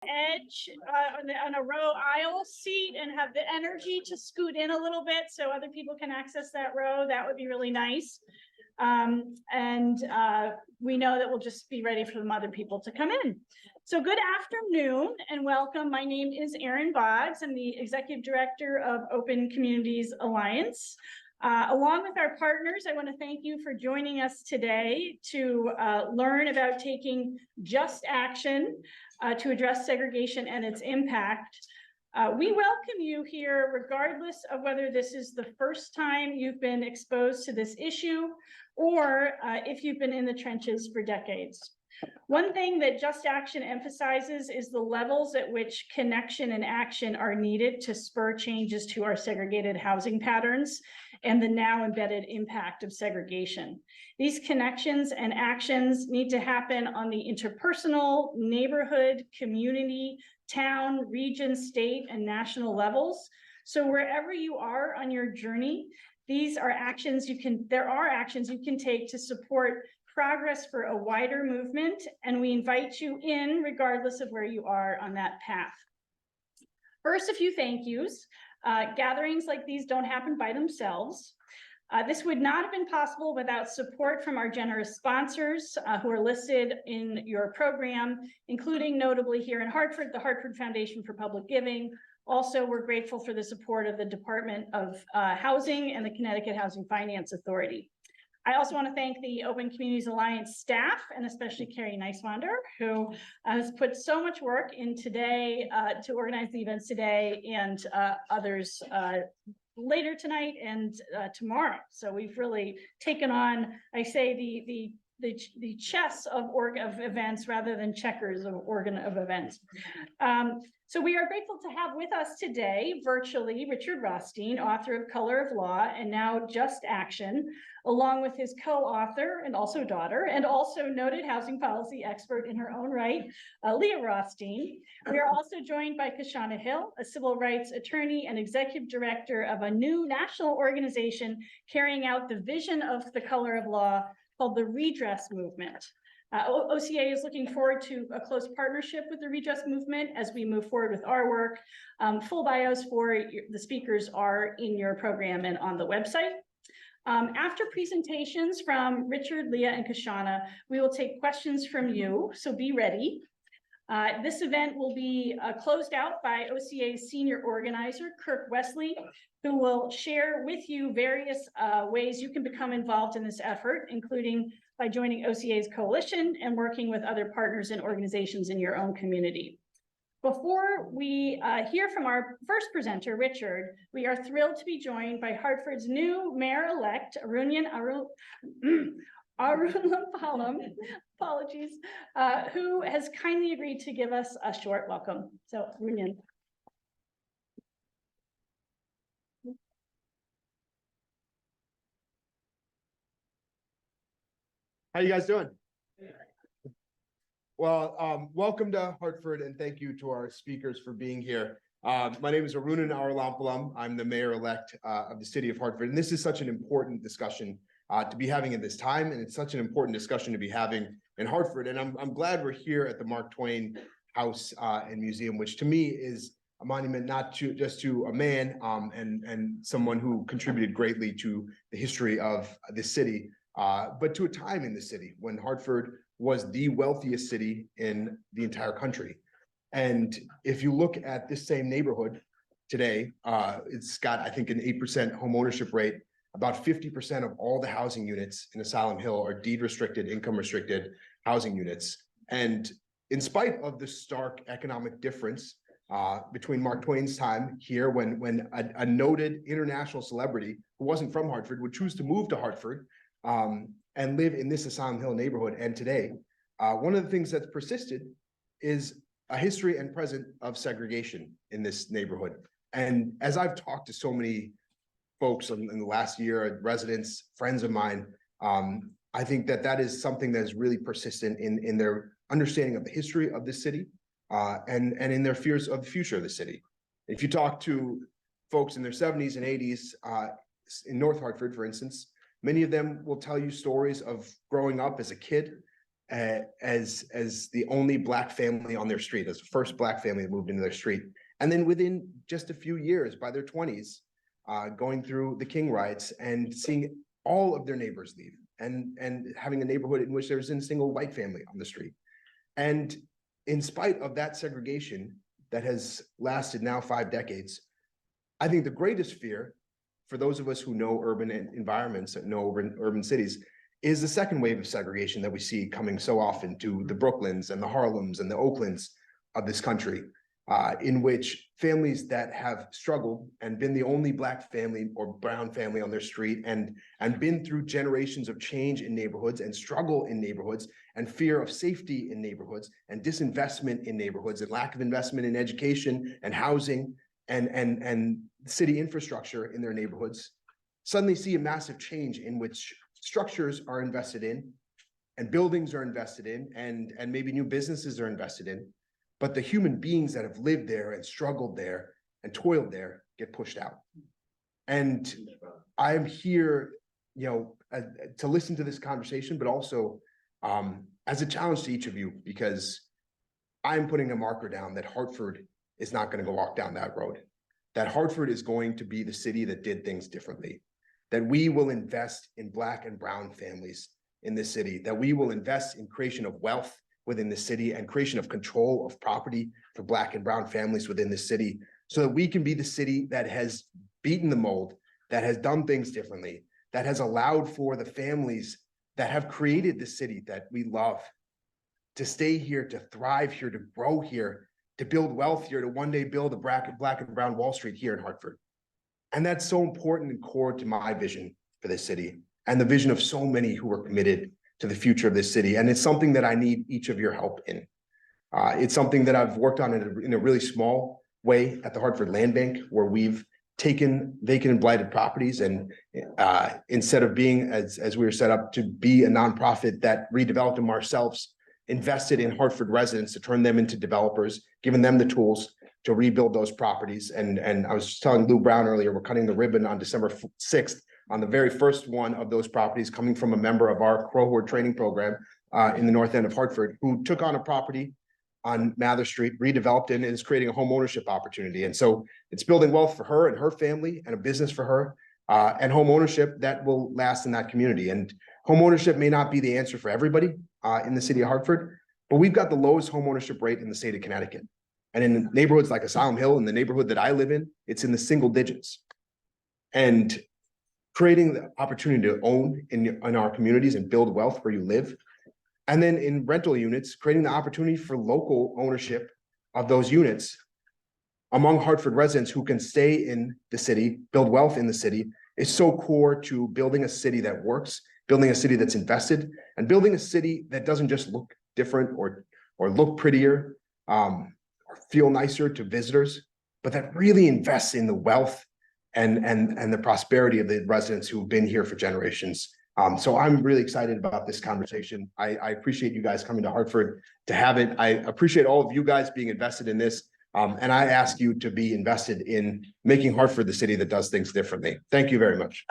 edge on a row aisle seat and have the energy to scoot in a little bit so other people can access that row, that would be really nice. We know that we'll just be ready for some other people to come in. So good afternoon and welcome. My name is Erin Boggs. I'm the Executive Director of Open Communities Alliance. Along with our partners, I want to thank you for joining us today to learn about taking just action to address segregation and its impact. We welcome you here regardless of whether this is the first time you've been exposed to this issue or if you've been in the trenches for decades. One thing that Just Action emphasizes is the levels at which connection and action are needed to spur changes to our segregated housing patterns and the now embedded impact of segregation. These connections and actions need to happen on the interpersonal, neighborhood, community, town, region, state, and national levels. So wherever you are on your journey, there are actions you can take to support progress for a wider movement, and we invite you in regardless of where you are on that path. First, a few thank yous. Gatherings like these don't happen by themselves. This would not have been possible without support from our generous sponsors who are listed in your program, including notably here in Hartford, the Hartford Foundation for Public Giving. Also, we're grateful for the support of the Department of Housing and the Connecticut Housing Finance Authority. I also want to thank the Open Communities Alliance staff and especially Carrie Neiswander, who has put so much work in today to organize the events today and others later tonight and tomorrow. So we've really taken on, I say, the chess of events rather than checkers of events. So we are grateful to have with us today, virtually, Richard Rothstein, author of Color of Law and now Just Action, along with his co-author and also daughter, and also noted housing policy expert in her own right, Leah Rothstein. We are also joined by Kashana Hill, a civil rights attorney and executive director of a new national organization carrying out the vision of the Color of Law called the Redress Movement. OCA is looking forward to a close partnership with the Redress Movement as we move forward with our work. Full bios for the speakers are in your program and on the website. After presentations from Richard, Leah, and Kashana, we will take questions from you, so be ready. This event will be closed out by OCA's senior organizer, Kirk Wesley, who will share with you various ways you can become involved in this effort, including by joining OCA's coalition and working with other partners and organizations in your own community. Before we hear from our first presenter, Richard, we are thrilled to be joined by Hartford's new mayor-elect, Arulapalam, apologies, who has kindly agreed to give us a short welcome. So, Arunian. How you guys doing? Well, welcome to Hartford, and thank you to our speakers for being here. My name is Arunan Arulapalam. I'm the mayor-elect of the city of Hartford, and this is such an important discussion to be having at this time, and it's such an important discussion to be having in Hartford. And I'm glad we're here at the Mark Twain House and Museum, which to me is a monument not just to a man and someone who contributed greatly to the history of this city, but to a time in the city when Hartford was the wealthiest city in the entire country. And if you look at this same neighborhood today, it's got, I think, an 8% home ownership rate. About 50% of all the housing units in Asylum Hill are deed restricted, income restricted housing units. And in spite of the stark economic difference between Mark Twain's time here, when a noted international celebrity who wasn't from Hartford would choose to move to Hartford and live in this Asylum Hill neighborhood, and today, one of the things that's persisted is a history and present of segregation in this neighborhood. And as I've talked to so many folks in the last year, residents, friends of mine, I think that is something that is really persistent in their understanding of the history of this city and in their fears of the future of the city. If you talk to folks in their 70s and 80s in North Hartford, for instance, many of them will tell you stories of growing up as a kid as the only Black family on their street, as the first Black family that moved into their street. And then within just a few years, by their 20s, going through the King riots and seeing all of their neighbors leave, and having a neighborhood in which there was a single white family on the street. And in spite of that segregation that has lasted now 5 decades, I think the greatest fear for those of us who know urban environments, that know urban cities, is the second wave of segregation that we see coming so often to the Brooklyns and the Harlems and the Oaklands of this country, in which families that have struggled and been the only Black family or brown family on their street, and been through generations of change in neighborhoods and struggle in neighborhoods and fear of safety in neighborhoods and disinvestment in neighborhoods and lack of investment in education and housing and city infrastructure in their neighborhoods, suddenly see a massive change in which structures are invested in and buildings are invested in and maybe new businesses are invested in. But the human beings that have lived there and struggled there and toiled there get pushed out. And I'm here, to listen to this conversation, but also as a challenge to each of you, because I'm putting a marker down that Hartford is not going to go walk down that road. That Hartford is going to be the city that did things differently. That we will invest in Black and brown families in this city. That we will invest in creation of wealth within the city and creation of control of property for Black and brown families within the city, so that we can be the city that has beaten the mold, that has done things differently, that has allowed for the families that have created the city that we love to stay here, to thrive here, to grow here, to build wealth here, to one day build a Black and brown Wall Street here in Hartford. And that's so important and core to my vision for this city and the vision of so many who are committed to the future of this city. And it's something that I need each of your help in. It's something that I've worked on in a really small way at the Hartford Land Bank, where we've taken vacant and blighted properties and instead of being, as we were set up to be a nonprofit that redeveloped them ourselves, invested in Hartford residents to turn them into developers, giving them the tools to rebuild those properties. And I was just telling Lou Brown earlier, we're cutting the ribbon on December 6th on the very first one of those properties, coming from a member of our cohort training program in the north end of Hartford, who took on a property on Mather Street, redeveloped it, and is creating a home ownership opportunity. And so it's building wealth for her and her family and a business for her, and home ownership that will last in that community. And home ownership may not be the answer for everybody in the city of Hartford, but we've got the lowest home ownership rate in the state of Connecticut. And in neighborhoods like Asylum Hill, in the neighborhood that I live in, it's in the single digits. And creating the opportunity to own in our communities and build wealth where you live. And then in rental units, creating the opportunity for local ownership of those units among Hartford residents who can stay in the city, build wealth in the city, is so core to building a city that works, building a city that's invested, and building a city that doesn't just look different or look prettier or feel nicer to visitors, but that really invests in the wealth and the prosperity of the residents who've been here for generations. So I'm really excited about this conversation. I appreciate you guys coming to Hartford to have it. I appreciate all of you guys being invested in this. And I ask you to be invested in making Hartford the city that does things differently. Thank you very much.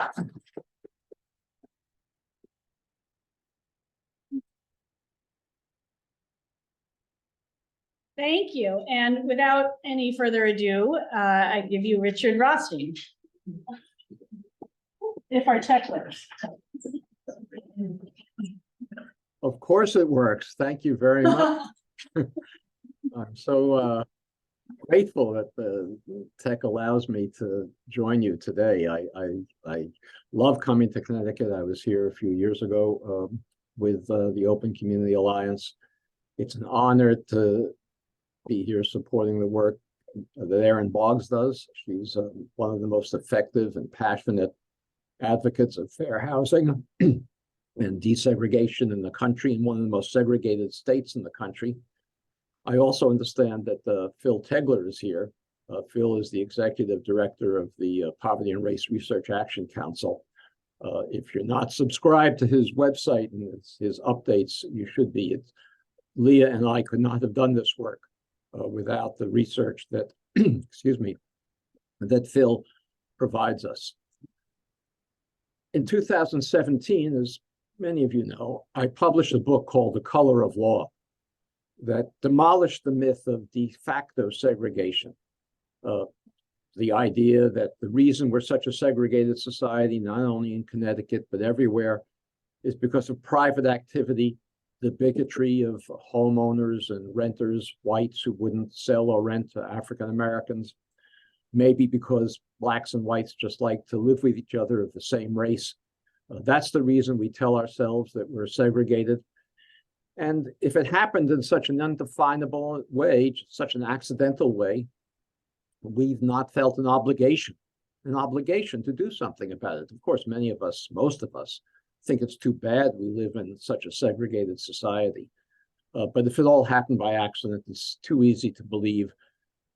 Thank you. And without any further ado, I give you Richard Rothstein. If our tech works. Of course it works. Thank you very much. I'm so grateful that the tech allows me to join you today. I love coming to Connecticut. I was here a few years ago with the Open Community Alliance. It's an honor to be here supporting the work that Erin Boggs does. She's one of the most effective and passionate advocates of fair housing and desegregation in the country, and one of the most segregated states in the country. I also understand that Phil Tegler is here. Phil is the executive director of the Poverty and Race Research Action Council. If you're not subscribed to his website and his updates, you should be. Leah and I could not have done this work without the research that, excuse me, that Phil provides us. In 2017, as many of you know, I published a book called The Color of Law that demolished the myth of de facto segregation. The idea that the reason we're such a segregated society, not only in Connecticut, but everywhere, is because of private activity, the bigotry of homeowners and renters, whites who wouldn't sell or rent to African Americans, maybe because blacks and whites just like to live with each other of the same race. That's the reason we tell ourselves that we're segregated. And if it happened in such an undefinable way, such an accidental way, we've not felt an obligation to do something about it. Of course, many of us, most of us, think it's too bad we live in such a segregated society. But if it all happened by accident, it's too easy to believe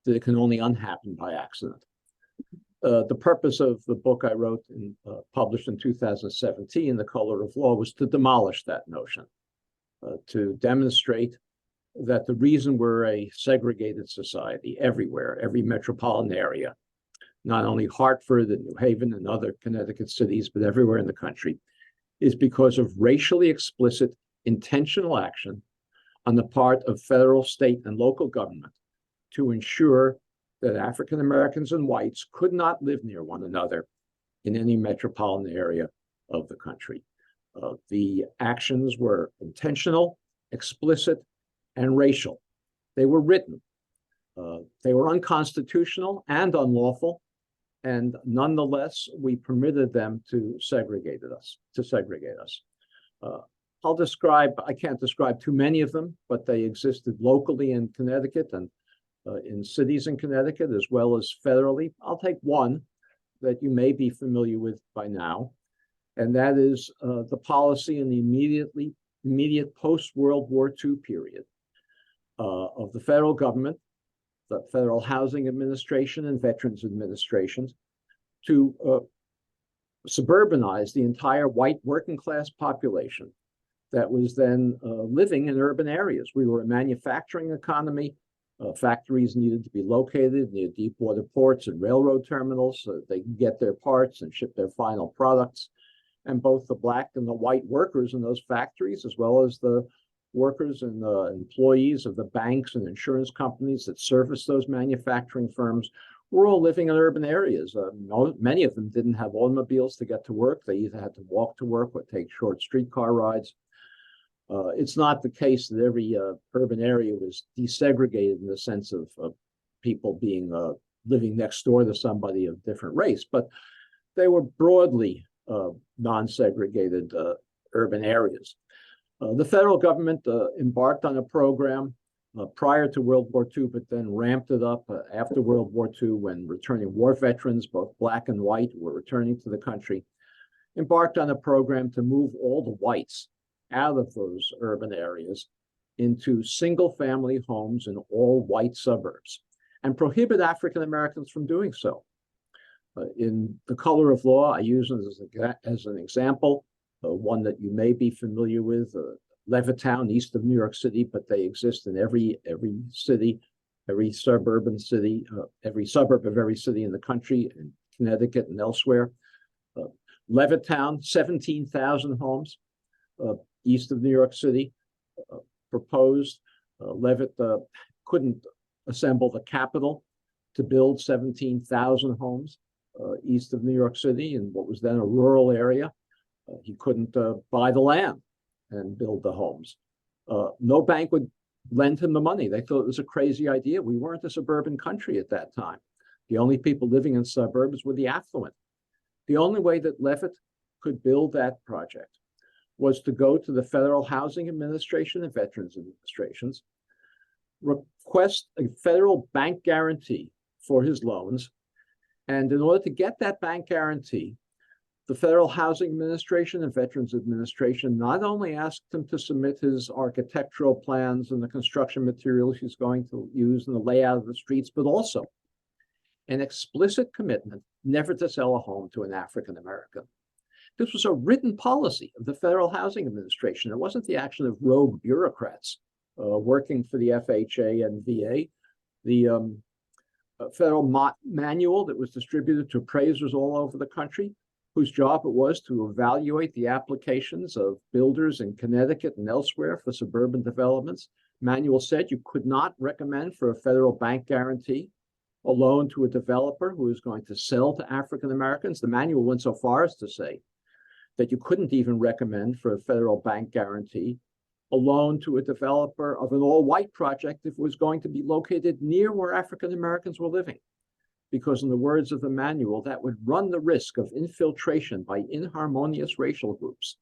that it can only unhappen by accident. The purpose of the book I wrote and published in 2017, The Color of Law, was to demolish that notion, to demonstrate that the reason we're a segregated society everywhere, every metropolitan area, not only Hartford and New Haven and other Connecticut cities, but everywhere in the country, is because of racially explicit intentional action on the part of federal, state, and local government to ensure that African Americans and whites could not live near one another in any metropolitan area of the country. The actions were intentional, explicit, and racial. They were written. They were unconstitutional and unlawful, and nonetheless, we permitted them to segregate us. I can't describe too many of them, but they existed locally in Connecticut and in cities in Connecticut, as well as federally. I'll take one that you may be familiar with by now, and that is the policy in the immediate post-World War II period of the federal government, the Federal Housing Administration and Veterans Administrations, to suburbanize the entire white working class population that was then living in urban areas. We were a manufacturing economy. Factories needed to be located near deep water ports and railroad terminals so that they could get their parts and ship their final products. And both the black and the white workers in those factories, as well as the workers and employees of the banks and insurance companies that service those manufacturing firms, were all living in urban areas. Many of them didn't have automobiles to get to work. They either had to walk to work or take short streetcar rides. It's not the case that every urban area was desegregated in the sense of people being living next door to somebody of different race, but they were broadly non-segregated urban areas. The federal government embarked on a program prior to World War II, but then ramped it up after World War II when returning war veterans, both black and white, were returning to the country, embarked on a program to move all the whites out of those urban areas into single-family homes in all white suburbs and prohibit African Americans from doing so. In The Color of Law, I use it as an example, one that you may be familiar with, Levittown, east of New York City, but they exist in every city, every suburban city, every suburb of every city in the country, in Connecticut and elsewhere. Levittown, 17,000 homes east of New York City, proposed. Levitt couldn't assemble the capital to build 17,000 homes east of New York City in what was then a rural area. He couldn't buy the land and build the homes. No bank would lend him the money. They thought it was a crazy idea. We weren't a suburban country at that time. The only people living in suburbs were the affluent. The only way that Levitt could build that project was to go to the Federal Housing Administration and Veterans Administrations, request a federal bank guarantee for his loans, and in order to get that bank guarantee, the Federal Housing Administration and Veterans Administration not only asked him to submit his architectural plans and the construction materials he's going to use in the layout of the streets, but also an explicit commitment never to sell a home to an African American. This was a written policy of the Federal Housing Administration. It wasn't the action of rogue bureaucrats working for the FHA and VA. The federal manual that was distributed to appraisers all over the country whose job it was to evaluate the applications of builders in Connecticut and elsewhere for suburban developments. Manual said you could not recommend for a federal bank guarantee a loan to a developer who is going to sell to African Americans. The manual went so far as to say that you couldn't even recommend for a federal bank guarantee a loan to a developer of an all-white project if it was going to be located near where African Americans were living. Because in the words of the manual, that would run the risk of infiltration by inharmonious racial groups.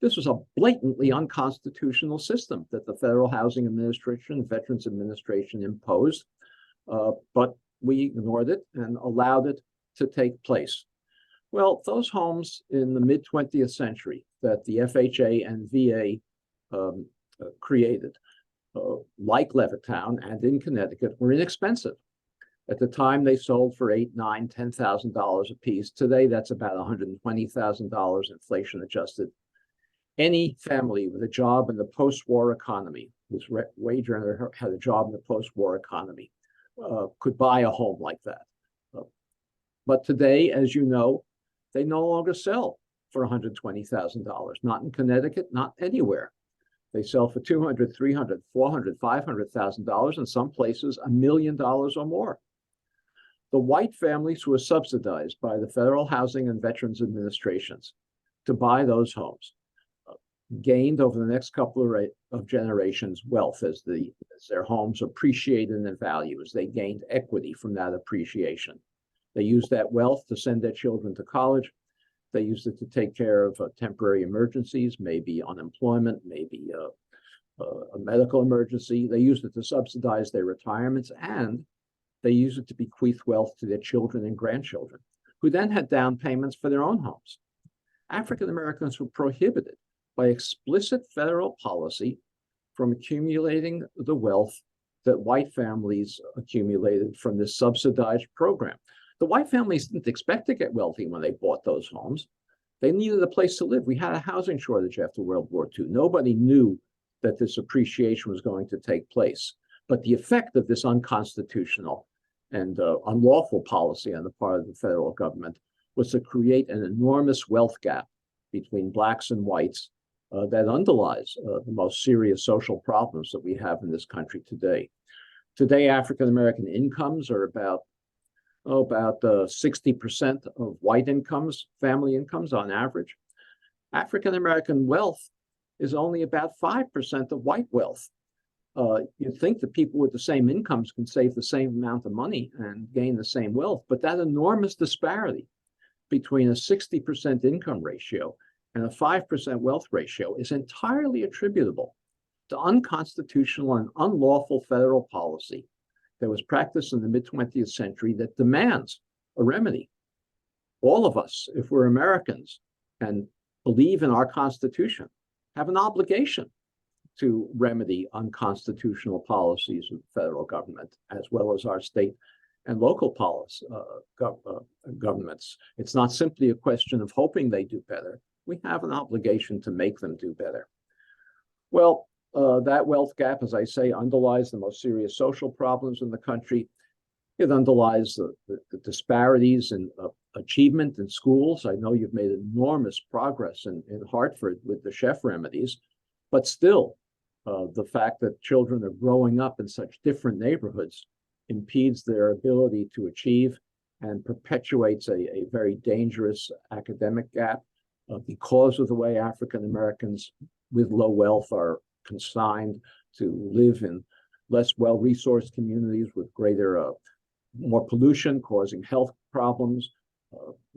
This was a blatantly unconstitutional system that the Federal Housing Administration, Veterans Administration imposed, but we ignored it and allowed it to take place. Well, those homes in the mid-20th century that the FHA and VA created, like Levittown and in Connecticut, were inexpensive. At the time, they sold for $8,000, $9,000, $10,000 a piece. Today, that's about $120,000 inflation adjusted. Any family with a job in the post-war economy, whose wage earner had a job in the post-war economy, could buy a home like that. But today, as you know, they no longer sell for $120,000, not in Connecticut, not anywhere. They sell for $200,000, $300,000, $400,000, $500,000, in some places $1 million or more. The white families who were subsidized by the Federal Housing and Veterans Administrations to buy those homes gained over the next couple of generations wealth as their homes appreciated in value, as they gained equity from that appreciation. They used that wealth to send their children to college. They used it to take care of temporary emergencies, maybe unemployment, maybe a medical emergency. They used it to subsidize their retirements, and they used it to bequeath wealth to their children and grandchildren, who then had down payments for their own homes. African Americans were prohibited by explicit federal policy from accumulating the wealth that white families accumulated from this subsidized program. The white families didn't expect to get wealthy when they bought those homes. They needed a place to live. We had a housing shortage after World War II. Nobody knew that this appreciation was going to take place. But the effect of this unconstitutional and unlawful policy on the part of the federal government was to create an enormous wealth gap between blacks and whites that underlies the most serious social problems that we have in this country today. Today, African American incomes are about 60% of white incomes, family incomes on average. African American wealth is only about 5% of white wealth. You'd think that people with the same incomes can save the same amount of money and gain the same wealth, but that enormous disparity between a 60% income ratio and a 5% wealth ratio is entirely attributable to unconstitutional and unlawful federal policy that was practiced in the mid-20th century that demands a remedy. All of us, if we're Americans and believe in our Constitution, have an obligation to remedy unconstitutional policies of the federal government, as well as our state and local governments. It's not simply a question of hoping they do better. We have an obligation to make them do better. Well, that wealth gap, as I say, underlies the most serious social problems in the country. It underlies the disparities in achievement in schools. I know you've made enormous progress in Hartford with the chef remedies, but still, the fact that children are growing up in such different neighborhoods impedes their ability to achieve and perpetuates a very dangerous academic gap because of the way African Americans with low wealth are consigned to live in less well-resourced communities with more pollution, causing health problems,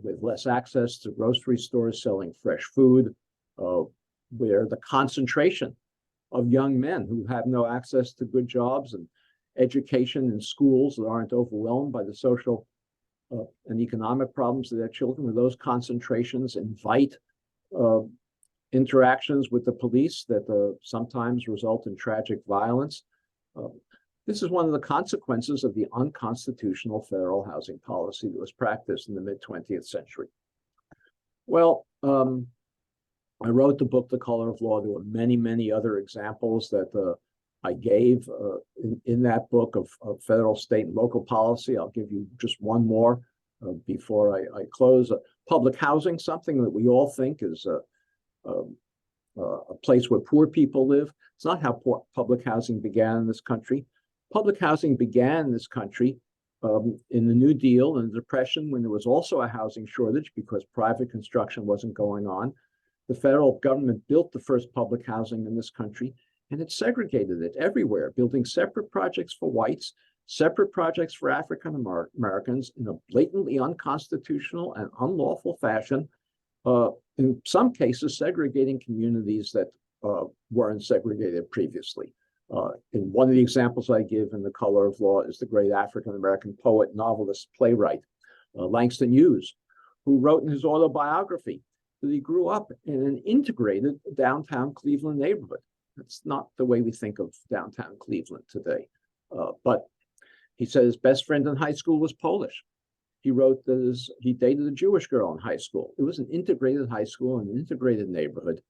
with less access to grocery stores selling fresh food, where the concentration of young men who have no access to good jobs and education in schools that aren't overwhelmed by the social and economic problems of their children, where those concentrations invite interactions with the police that sometimes result in tragic violence. This is one of the consequences of the unconstitutional federal housing policy that was practiced in the mid-20th century. Well, I wrote the book, The Color of Law. There were many, many other examples that I gave in that book of federal, state, and local policy. I'll give you just one more before I close. Public housing, something that we all think is a place where poor people live. It's not how public housing began in this country. Public housing began in this country in the New Deal and the Depression, when there was also a housing shortage because private construction wasn't going on. The federal government built the first public housing in this country, and it segregated it everywhere, building separate projects for whites, separate projects for African Americans in a blatantly unconstitutional and unlawful fashion, in some cases segregating communities that weren't segregated previously. In one of the examples I give in The Color of Law is the great African-American poet, novelist, playwright, Langston Hughes, who wrote in his autobiography that he grew up in an integrated downtown Cleveland neighborhood. That's not the way we think of downtown Cleveland today. But he said his best friend in high school was Polish. He wrote that he dated a Jewish girl in high school. It was an integrated high school and an integrated neighborhood.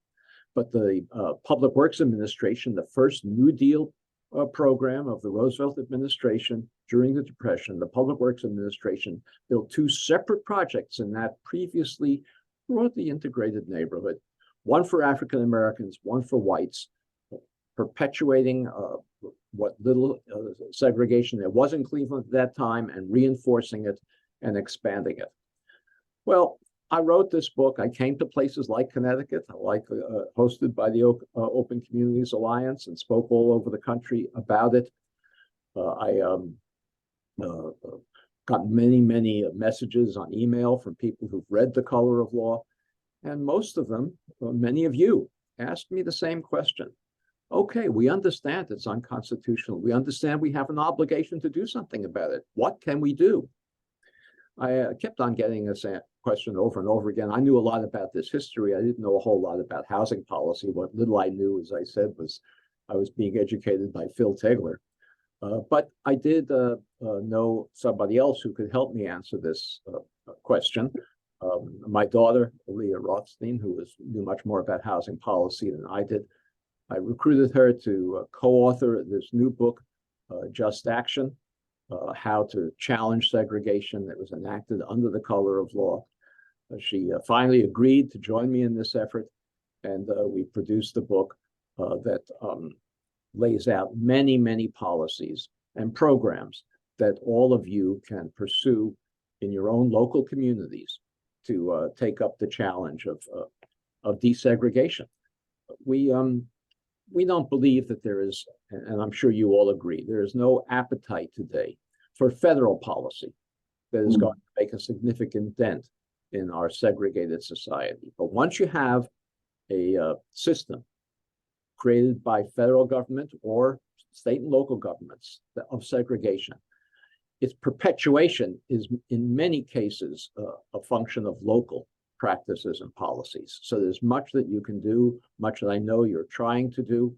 But the Public Works Administration, the first New Deal program of the Roosevelt administration during the Depression, the Public Works Administration built two separate projects in that previously broadly integrated neighborhood, one for African Americans, one for whites, perpetuating what little segregation there was in Cleveland at that time and reinforcing it and expanding it. Well, I wrote this book. I came to places like Connecticut, hosted by the Open Communities Alliance, and spoke all over the country about it. I got many messages on email from people who've read The Color of Law, and most of them, many of you, asked me the same question. Okay, we understand it's unconstitutional. We understand we have an obligation to do something about it. What can we do? I kept on getting this question over and over again. I knew a lot about this history. I didn't know a whole lot about housing policy. What little I knew, as I said, was I was being educated by Phil Taylor. But I did know somebody else who could help me answer this question. My daughter, Leah Rothstein, who knew much more about housing policy than I did. I recruited her to co-author this new book, Just Action, How to Challenge Segregation, that was enacted under The Color of Law. She finally agreed to join me in this effort, and we produced a book that lays out many policies and programs that all of you can pursue in your own local communities to take up the challenge of desegregation. We don't believe that there is, and I'm sure you all agree, there is no appetite today for federal policy that is going to make a significant dent in our segregated society. But once you have a system created by federal government or state and local governments of segregation, its perpetuation is in many cases a function of local practices and policies. So there's much that you can do, much that I know you're trying to do.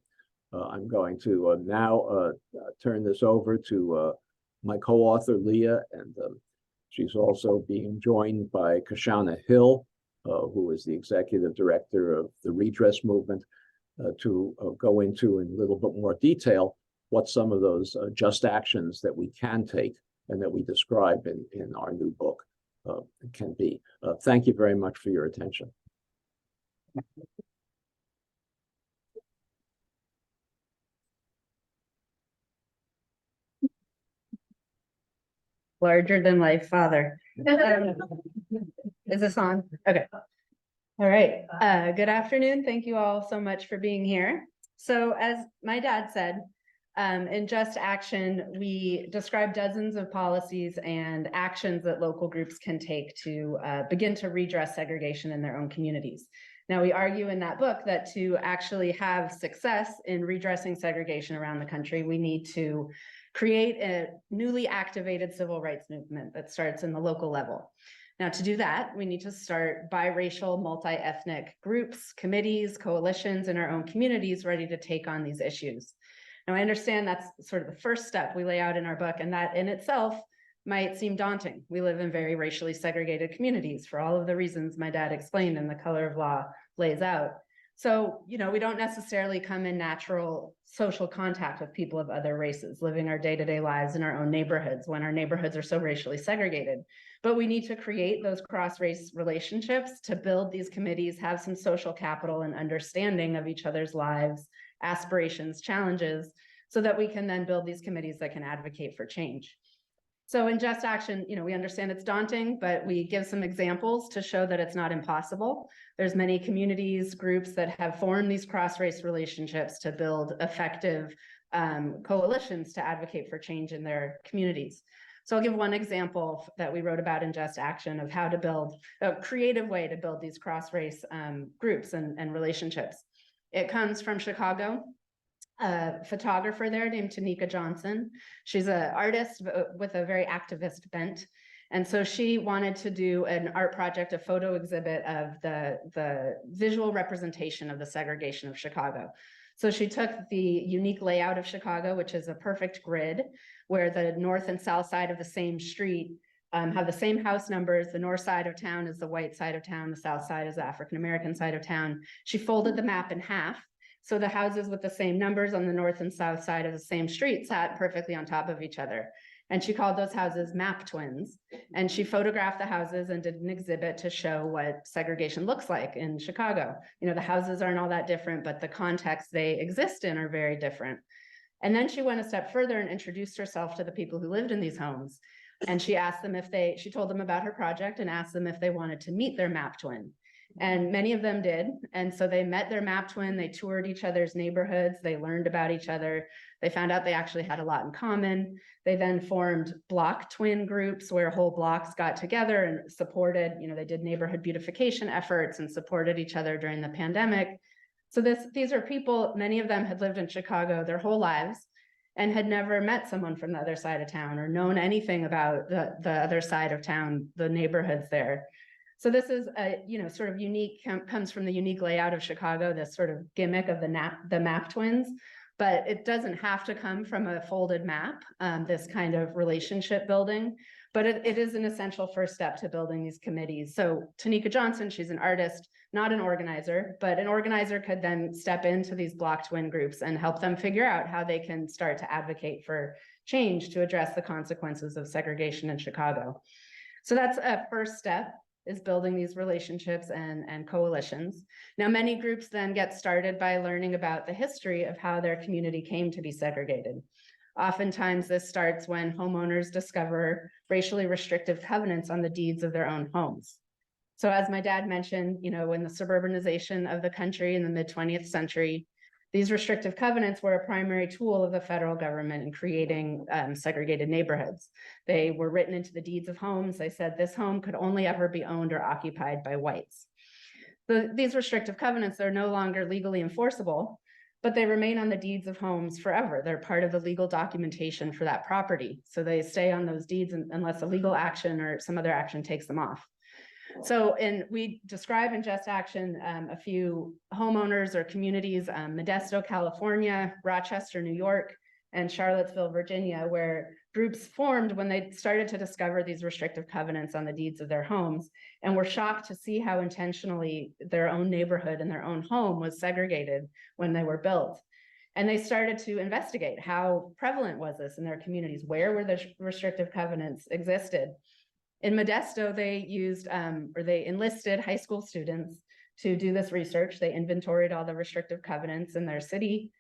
I'm going to now turn this over to my co-author, Leah, and she's also being joined by Kashana Hill, who is the executive director of the Redress Movement, to go into in a little bit more detail what some of those just actions that we can take and that we describe in our new book can be. Thank you very much for your attention. Larger than life father. Is this on? Okay. All right. Good afternoon. Thank you all so much for being here. So as my dad said, in Just Action, we describe dozens of policies and actions that local groups can take to begin to redress segregation in their own communities. Now, we argue in that book that to actually have success in redressing segregation around the country, we need to create a newly activated civil rights movement that starts in the local level. Now, to do that, we need to start biracial, multi-ethnic groups, committees, coalitions in our own communities ready to take on these issues. Now, I understand that's sort of the first step we lay out in our book, and that in itself might seem daunting. We live in very racially segregated communities for all of the reasons my dad explained and The Color of Law lays out. So, we don't necessarily come in natural social contact with people of other races, living our day-to-day lives in our own neighborhoods when our neighborhoods are so racially segregated. But we need to create those cross-race relationships to build these committees, have some social capital and understanding of each other's lives, aspirations, challenges, so that we can then build these committees that can advocate for change. So in Just Action, we understand it's daunting, but we give some examples to show that it's not impossible. There's many communities, groups that have formed these cross-race relationships to build effective coalitions to advocate for change in their communities. So I'll give one example that we wrote about in Just Action of how to build a creative way to build these cross-race groups and relationships. It comes from Chicago. A photographer there named Tanika Johnson. She's an artist with a very activist bent. And so she wanted to do an art project, a photo exhibit of the visual representation of the segregation of Chicago. So she took the unique layout of Chicago, which is a perfect grid, where the north and south side of the same street have the same house numbers. The north side of town is the white side of town. The south side is the African-American side of town. She folded the map in half. So the houses with the same numbers on the north and south side of the same street sat perfectly on top of each other. And she called those houses map twins. And she photographed the houses and did an exhibit to show what segregation looks like in Chicago. The houses aren't all that different, but the context they exist in are very different. And then she went a step further and introduced herself to the people who lived in these homes. And she asked them she told them about her project and asked them if they wanted to meet their map twin. And many of them did. And so they met their map twin, they toured each other's neighborhoods, they learned about each other. They found out they actually had a lot in common. They then formed block twin groups where whole blocks got together and supported, they did neighborhood beautification efforts and supported each other during the pandemic. So these are people, many of them had lived in Chicago their whole lives and had never met someone from the other side of town or known anything about the other side of town, the neighborhoods there. So this is a, sort of unique, comes from the unique layout of Chicago, this sort of gimmick of the map twins, but it doesn't have to come from a folded map, this kind of relationship building, but it is an essential first step to building these committees. So Tanika Johnson, she's an artist, not an organizer, but an organizer could then step into these block twin groups and help them figure out how they can start to advocate for change to address the consequences of segregation in Chicago. So that's a first step, is building these relationships and coalitions. Now, many groups then get started by learning about the history of how their community came to be segregated. Oftentimes, this starts when homeowners discover racially restrictive covenants on the deeds of their own homes. So as my dad mentioned, in the suburbanization of the country in the mid-20th century, these restrictive covenants were a primary tool of the federal government in creating segregated neighborhoods. They were written into the deeds of homes. They said this home could only ever be owned or occupied by whites. These restrictive covenants are no longer legally enforceable, but they remain on the deeds of homes forever. They're part of the legal documentation for that property. So they stay on those deeds unless a legal action or some other action takes them off. So, we describe in Just Action a few homeowners or communities, Modesto, California, Rochester, New York, and Charlottesville, Virginia, where groups formed when they started to discover these restrictive covenants on the deeds of their homes and were shocked to see how intentionally their own neighborhood and their own home was segregated when they were built. And they started to investigate how prevalent was this in their communities, where were the restrictive covenants existed. In Modesto, they used they enlisted high school students to do this research. They inventoried all the restrictive covenants in their city.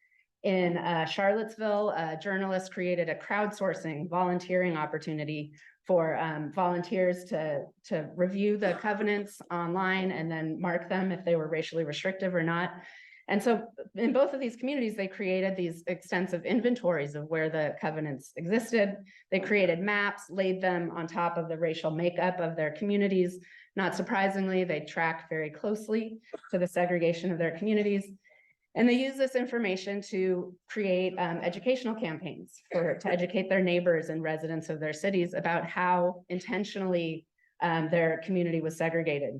In Charlottesville, journalists created a crowdsourcing volunteering opportunity for volunteers to review the covenants online and then mark them if they were racially restrictive or not. And so in both of these communities, they created these extensive inventories of where the covenants existed. They created maps, laid them on top of the racial makeup of their communities. Not surprisingly, they tracked very closely to the segregation of their communities. And they use this information to create educational campaigns to educate their neighbors and residents of their cities about how intentionally their community was segregated.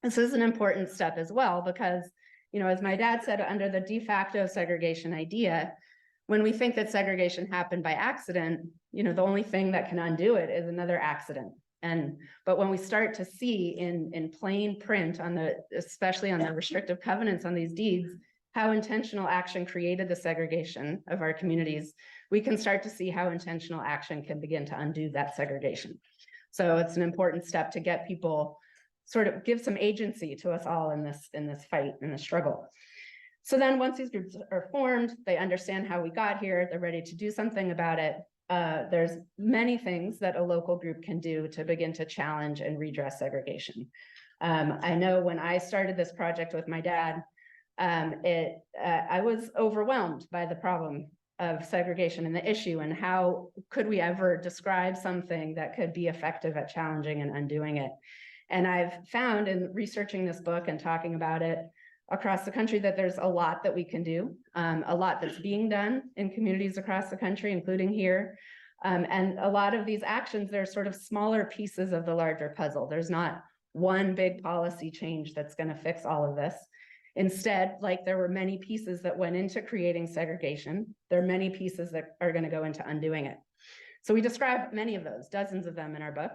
This is an important step as well, because as my dad said, under the de facto segregation idea, when we think that segregation happened by accident, the only thing that can undo it is another accident. But when we start to see in plain print especially on the restrictive covenants on these deeds, how intentional action created the segregation of our communities, we can start to see how intentional action can begin to undo that segregation. So it's an important step to get people sort of give some agency to us all in this fight, in this struggle. So then once these groups are formed, they understand how we got here, they're ready to do something about it. There's many things that a local group can do to begin to challenge and redress segregation. I know when I started this project with my dad, I was overwhelmed by the problem of segregation and the issue, and how could we ever describe something that could be effective at challenging and undoing it. And I've found in researching this book and talking about it across the country that there's a lot that we can do, a lot that's being done in communities across the country, including here. And a lot of these actions, they're sort of smaller pieces of the larger puzzle. There's not one big policy change that's going to fix all of this. Instead, like there were many pieces that went into creating segregation, there are many pieces that are going to go into undoing it. So we describe many of those, dozens of them in our book.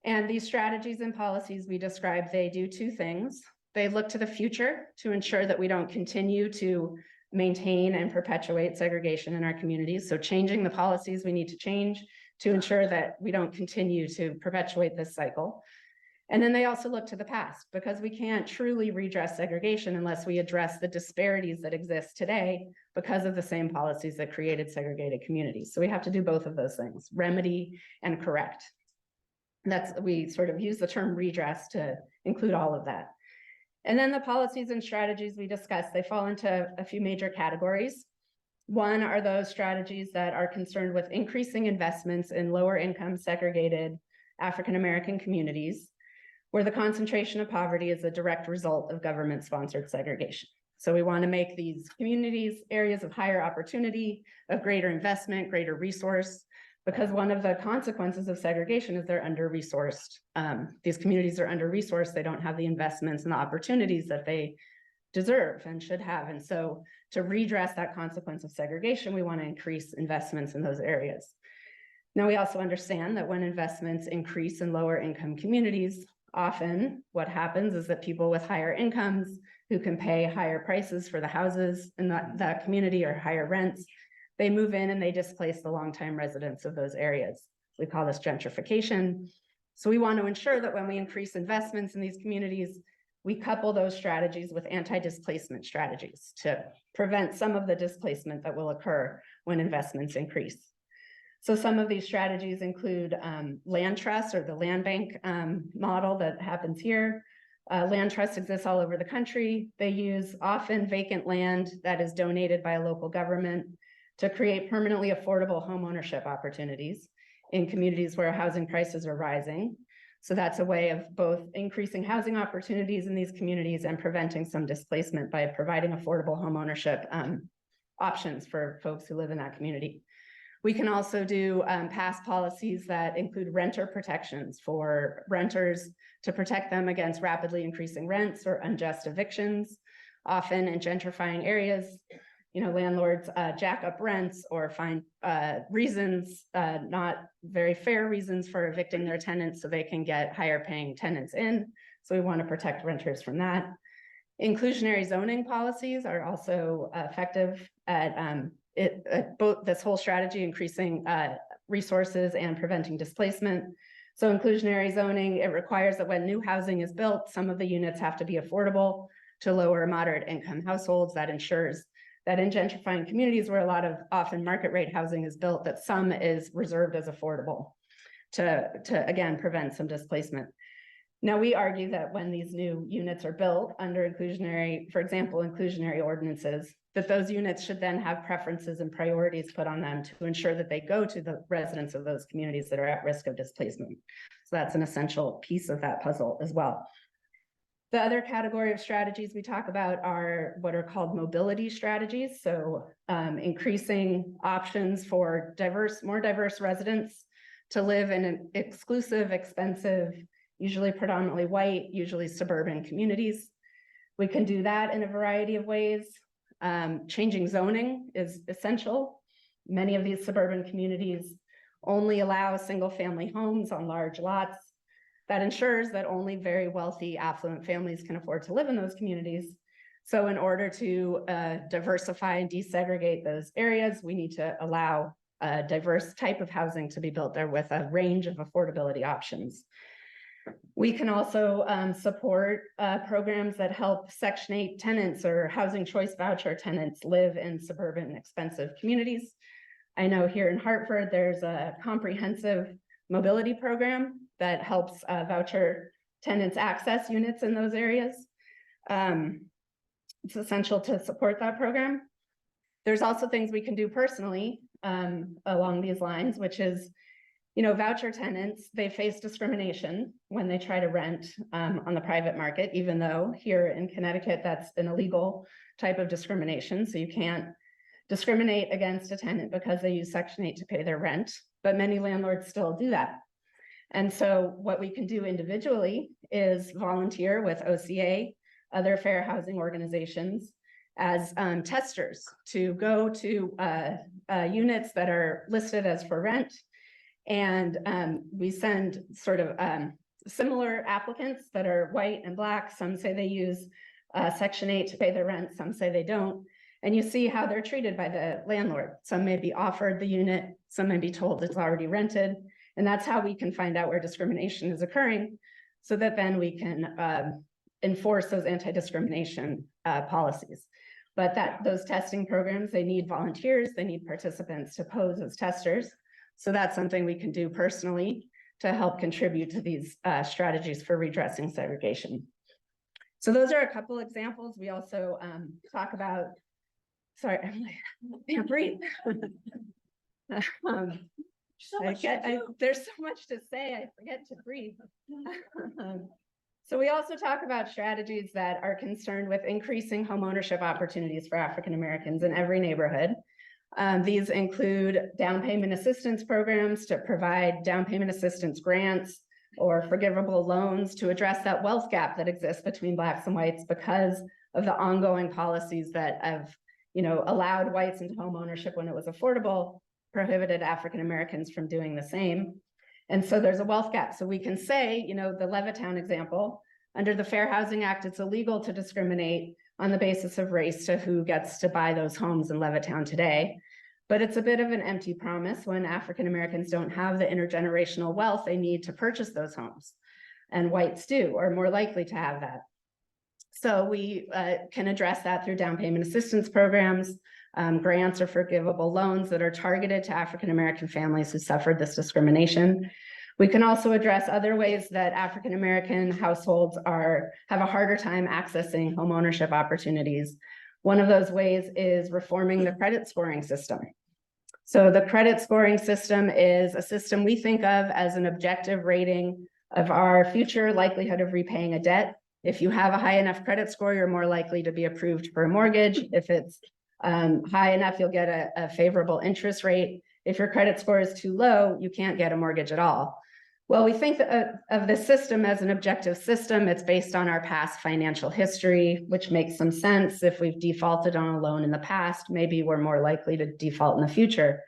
And these strategies and policies we describe, they do two things. They look to the future to ensure that we don't continue to maintain and perpetuate segregation in our communities. So changing the policies we need to change to ensure that we don't continue to perpetuate this cycle. And then they also look to the past, because we can't truly redress segregation unless we address the disparities that exist today because of the same policies that created segregated communities. So we have to do both of those things, remedy and correct. We sort of use the term redress to include all of that. And then the policies and strategies we discussed, they fall into a few major categories. One are those strategies that are concerned with increasing investments in lower income segregated African-American communities, where the concentration of poverty is a direct result of government-sponsored segregation. So we want to make these communities areas of higher opportunity, of greater investment, greater resource, because one of the consequences of segregation is they're under-resourced. These communities are under-resourced. They don't have the investments and the opportunities that they deserve and should have. And so to redress that consequence of segregation, we want to increase investments in those areas. Now, we also understand that when investments increase in lower income communities, often what happens is that people with higher incomes who can pay higher prices for the houses in that community or higher rents, they move in and they displace the longtime residents of those areas. We call this gentrification. So we want to ensure that when we increase investments in these communities, we couple those strategies with anti-displacement strategies to prevent some of the displacement that will occur when investments increase. So some of these strategies include land trusts, or the land bank model that happens here. Land trusts exist all over the country. They use often vacant land that is donated by a local government to create permanently affordable home ownership opportunities in communities where housing prices are rising. So that's a way of both increasing housing opportunities in these communities and preventing some displacement by providing affordable home ownership options for folks who live in that community. We can also do pass policies that include renter protections for renters to protect them against rapidly increasing rents or unjust evictions. Often in gentrifying areas, landlords jack up rents or find reasons, not very fair reasons for evicting their tenants so they can get higher paying tenants in. So we want to protect renters from that. Inclusionary zoning policies are also effective at both this whole strategy, increasing resources and preventing displacement. So inclusionary zoning, it requires that when new housing is built, some of the units have to be affordable to lower moderate income households. That ensures that in gentrifying communities where a lot of often market rate housing is built, that some is reserved as affordable to again, prevent some displacement. Now, we argue that when these new units are built under inclusionary, for example, inclusionary ordinances, that those units should then have preferences and priorities put on them to ensure that they go to the residents of those communities that are at risk of displacement. So that's an essential piece of that puzzle as well. The other category of strategies we talk about are what are called mobility strategies. So increasing options for more diverse residents to live in an exclusive, expensive, usually predominantly white, usually suburban communities. We can do that in a variety of ways. Changing zoning is essential. Many of these suburban communities only allow single-family homes on large lots. That ensures that only very wealthy, affluent families can afford to live in those communities. So in order to diversify and desegregate those areas, we need to allow a diverse type of housing to be built there with a range of affordability options. We can also support programs that help Section 8 tenants or housing choice voucher tenants live in suburban expensive communities. I know here in Hartford, there's a comprehensive mobility program that helps voucher tenants access units in those areas. It's essential to support that program. There's also things we can do personally along these lines, which is, voucher tenants, they face discrimination when they try to rent on the private market, even though here in Connecticut, that's an illegal type of discrimination. So you can't discriminate against a tenant because they use Section 8 to pay their rent, but many landlords still do that. And so what we can do individually is volunteer with OCA, other fair housing organizations, as testers to go to units that are listed as for rent. And we send sort of similar applicants that are white and Black. Some say they use Section 8 to pay their rent, some say they don't. And you see how they're treated by the landlord. Some may be offered the unit, some may be told it's already rented. And that's how we can find out where discrimination is occurring, so that then we can enforce those anti-discrimination policies. But those testing programs, they need volunteers, they need participants to pose as testers. So that's something we can do personally to help contribute to these strategies for redressing segregation. So those are a couple examples. We also talk about, sorry, I can't breathe. There's so much to say, I forget to breathe. So we also talk about strategies that are concerned with increasing homeownership opportunities for African Americans in every neighborhood. These include down payment assistance programs to provide down payment assistance grants or forgivable loans to address that wealth gap that exists between Blacks and whites because of the ongoing policies that have, allowed whites into homeownership when it was affordable, prohibited African Americans from doing the same. And so there's a wealth gap. So we can say, the Levittown example, under the Fair Housing Act, it's illegal to discriminate on the basis of race to who gets to buy those homes in Levittown today. But it's a bit of an empty promise when African Americans don't have the intergenerational wealth they need to purchase those homes. And whites do, or more likely to have that. So we can address that through down payment assistance programs, grants or forgivable loans that are targeted to African American families who suffered this discrimination. We can also address other ways that African American households have a harder time accessing homeownership opportunities. One of those ways is reforming the credit scoring system. So the credit scoring system is a system we think of as an objective rating of our future likelihood of repaying a debt. If you have a high enough credit score, you're more likely to be approved for a mortgage. If it's high enough, you'll get a favorable interest rate. If your credit score is too low, you can't get a mortgage at all. Well, we think of the system as an objective system. It's based on our past financial history, which makes some sense. If we've defaulted on a loan in the past, maybe we're more likely to default in the future.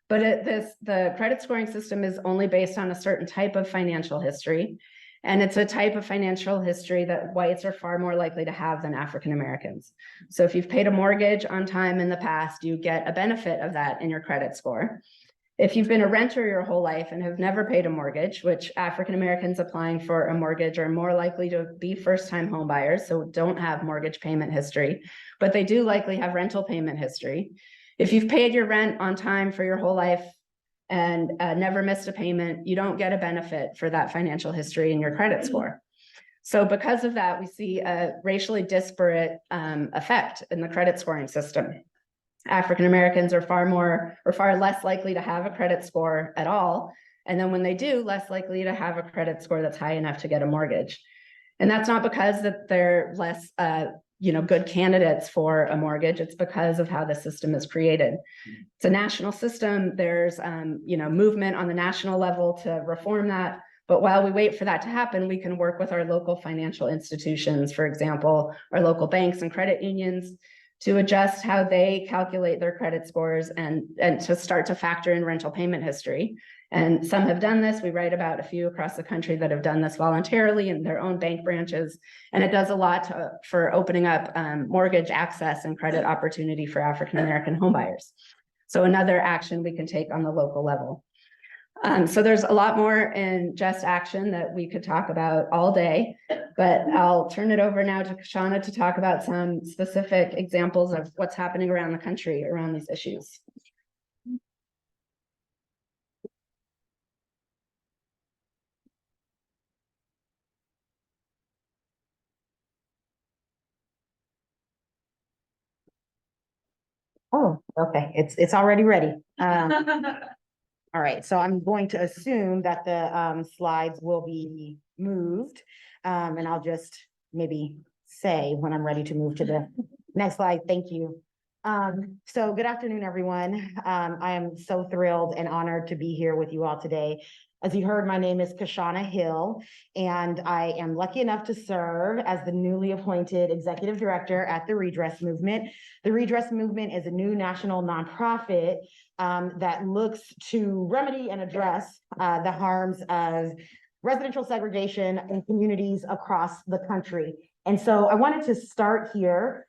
But the credit scoring system is only based on a certain type of financial history. And it's a type of financial history that whites are far more likely to have than African Americans. So if you've paid a mortgage on time in the past, you get a benefit of that in your credit score. If you've been a renter your whole life and have never paid a mortgage, which African Americans applying for a mortgage are more likely to be first-time home buyers, so don't have mortgage payment history, but they do likely have rental payment history. If you've paid your rent on time for your whole life and never missed a payment, you don't get a benefit for that financial history in your credit score. So because of that, we see a racially disparate effect in the credit scoring system. African Americans are far less likely to have a credit score at all. And then when they do, less likely to have a credit score that's high enough to get a mortgage. And that's not because that they're less good candidates for a mortgage. It's because of how the system is created. It's a national system. There's movement on the national level to reform that. But while we wait for that to happen, we can work with our local financial institutions, for example, our local banks and credit unions, to adjust how they calculate their credit scores and to start to factor in rental payment history. And some have done this. We write about a few across the country that have done this voluntarily in their own bank branches. And it does a lot for opening up mortgage access and credit opportunity for African-American homebuyers. So another action we can take on the local level. So there's a lot more in just action that we could talk about all day, but I'll turn it over now to Kashana to talk about some specific examples of what's happening around the country around these issues. Oh, okay, it's already ready. All right, so I'm going to assume that the slides will be moved. And I'll just maybe say when I'm ready to move to the next slide. Thank you. So good afternoon, everyone. I am so thrilled and honored to be here with you all today. As you heard, my name is Kashana Hill, and I am lucky enough to serve as the newly appointed executive director at the Redress Movement. The Redress Movement is a new national nonprofit that looks to remedy and address the harms of residential segregation in communities across the country. And so I wanted to start here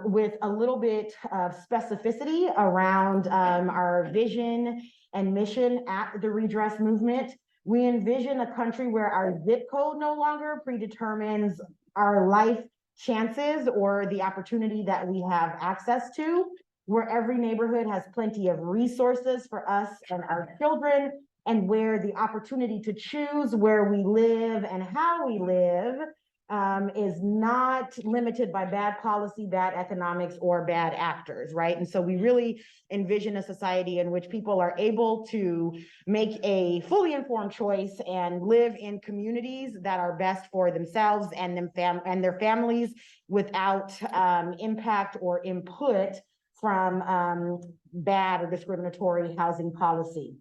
with a little bit of specificity around our vision and mission at the Redress Movement. We envision a country where our zip code no longer predetermines our life chances or the opportunity that we have access to, where every neighborhood has plenty of resources for us and our children, and where the opportunity to choose where we live and how we live is not limited by bad policy, bad economics, or bad actors, right? And so we really envision a society in which people are able to make a fully informed choice and live in communities that are best for themselves and their families without impact or input from bad or discriminatory housing policy.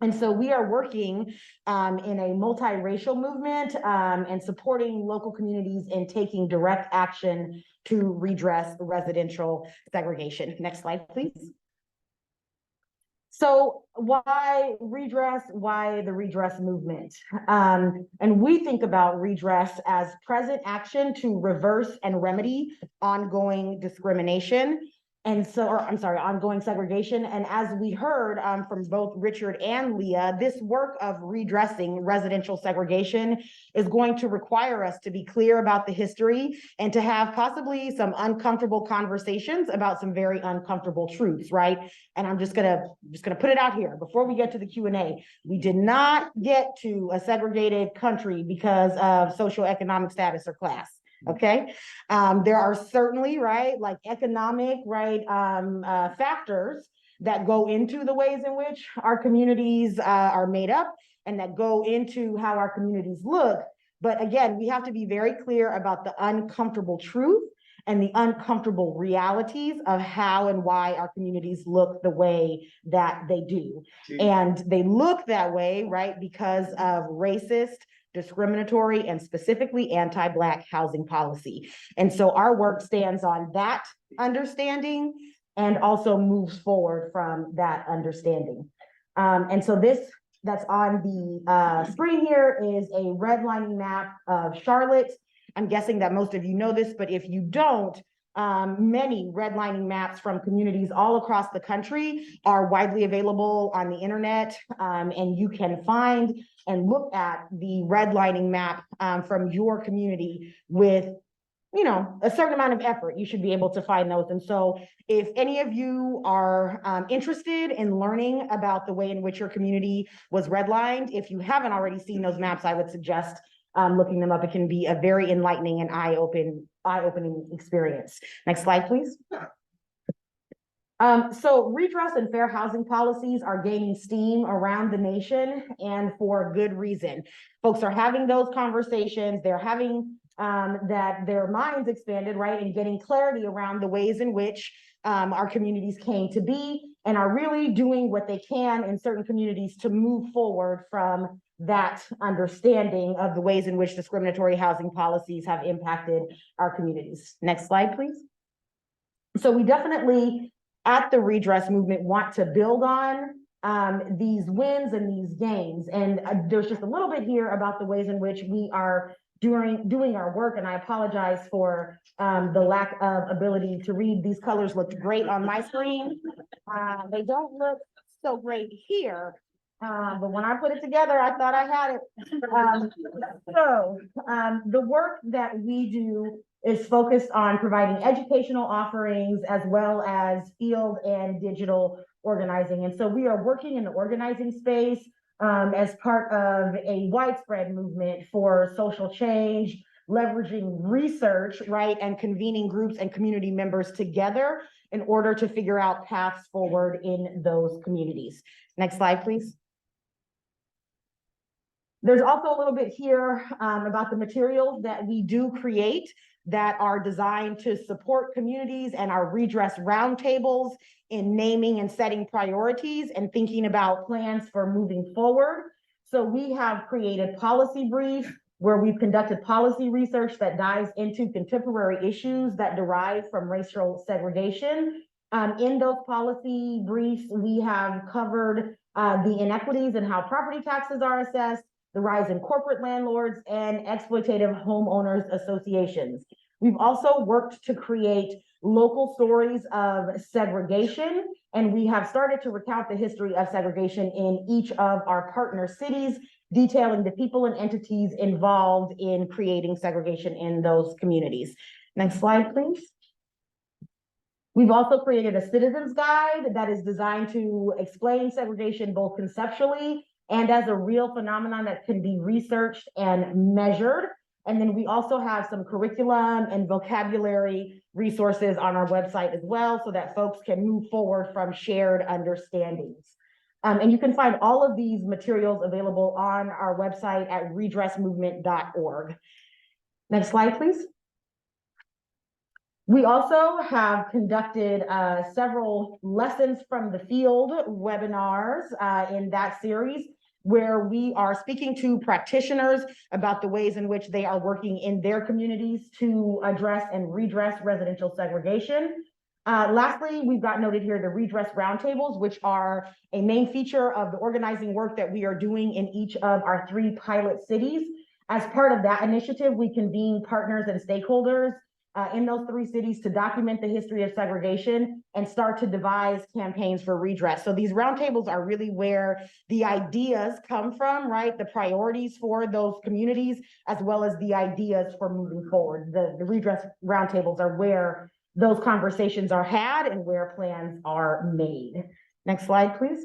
And so we are working in a multiracial movement and supporting local communities in taking direct action to redress residential segregation. Next slide, please. So why redress? Why the redress movement? And we think about redress as present action to reverse and remedy ongoing discrimination. And so, ongoing segregation. And as we heard from both Richard and Leah, this work of redressing residential segregation is going to require us to be clear about the history and to have possibly some uncomfortable conversations about some very uncomfortable truths, right? And I'm just gonna put it out here before we get to the Q&A. We did not get to a segregated country because of socioeconomic status or class. Okay, there are certainly, right, like economic, right, factors that go into the ways in which our communities are made up and that go into how our communities look. But again, we have to be very clear about the uncomfortable truth and the uncomfortable realities of how and why our communities look the way that they do. And they look that way, right, because of racist, discriminatory, and specifically anti-Black housing policy. And so our work stands on that understanding and also moves forward from that understanding. And so this that's on the screen here is a redlining map of Charlotte. I'm guessing that most of you know this, but if you don't, many redlining maps from communities all across the country are widely available on the internet, and you can find and look at the redlining map from your community with, you know, a certain amount of effort. You should be able to find those. And so if any of you are interested in learning about the way in which your community was redlined, if you haven't already seen those maps, I would suggest looking them up. It can be a very enlightening and eye-opening experience. Next slide, please. So redress and fair housing policies are gaining steam around the nation, and for good reason. Folks are having those conversations. They're having their minds expanded, right, and getting clarity around the ways in which our communities came to be, and are really doing what they can in certain communities to move forward from that understanding of the ways in which discriminatory housing policies have impacted our communities. Next slide, please. So we definitely, at the redress movement, want to build on these wins and these gains. And there's just a little bit here about the ways in which we are doing our work. And I apologize for the lack of ability to read. These colors looked great on my screen. They don't look so great here. But when I put it together, I thought I had it. The work that we do is focused on providing educational offerings as well as field and digital organizing. And so we are working in the organizing space as part of a widespread movement for social change, leveraging research, right, and convening groups and community members together in order to figure out paths forward in those communities. Next slide, please. There's also a little bit here about the materials that we do create that are designed to support communities and our redress roundtables in naming and setting priorities and thinking about plans for moving forward. So we have created policy briefs where we've conducted policy research that dives into contemporary issues that derive from racial segregation. In those policy briefs, we have covered the inequities and how property taxes are assessed, the rise in corporate landlords and exploitative homeowners associations. We've also worked to create local stories of segregation, and we have started to recount the history of segregation in each of our partner cities, detailing the people and entities involved in creating segregation in those communities. Next slide, please. We've also created a citizens guide that is designed to explain segregation both conceptually and as a real phenomenon that can be researched and measured. And then we also have some curriculum and vocabulary resources on our website as well, so that folks can move forward from shared understandings. And you can find all of these materials available on our website at redressmovement.org. Next slide, please. We also have conducted several lessons from the field webinars in that series, where we are speaking to practitioners about the ways in which they are working in their communities to address and redress residential segregation. Lastly, we've got noted here the redress roundtables, which are a main feature of the organizing work that we are doing in each of our 3 pilot cities. As part of that initiative, we convene partners and stakeholders in those 3 cities to document the history of segregation and start to devise campaigns for redress. So these roundtables are really where the ideas come from, right? The priorities for those communities, as well as the ideas for moving forward. The redress roundtables are where those conversations are had and where plans are made. Next slide, please.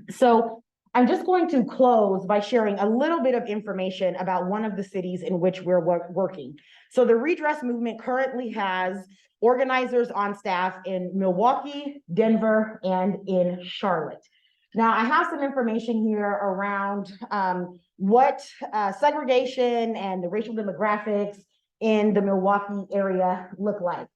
So I'm just going to close by sharing a little bit of information about one of the cities in which we're working. So the redress movement currently has organizers on staff in Milwaukee, Denver, and in Charlotte. Now, I have some information here around what segregation and the racial demographics in the Milwaukee area look like.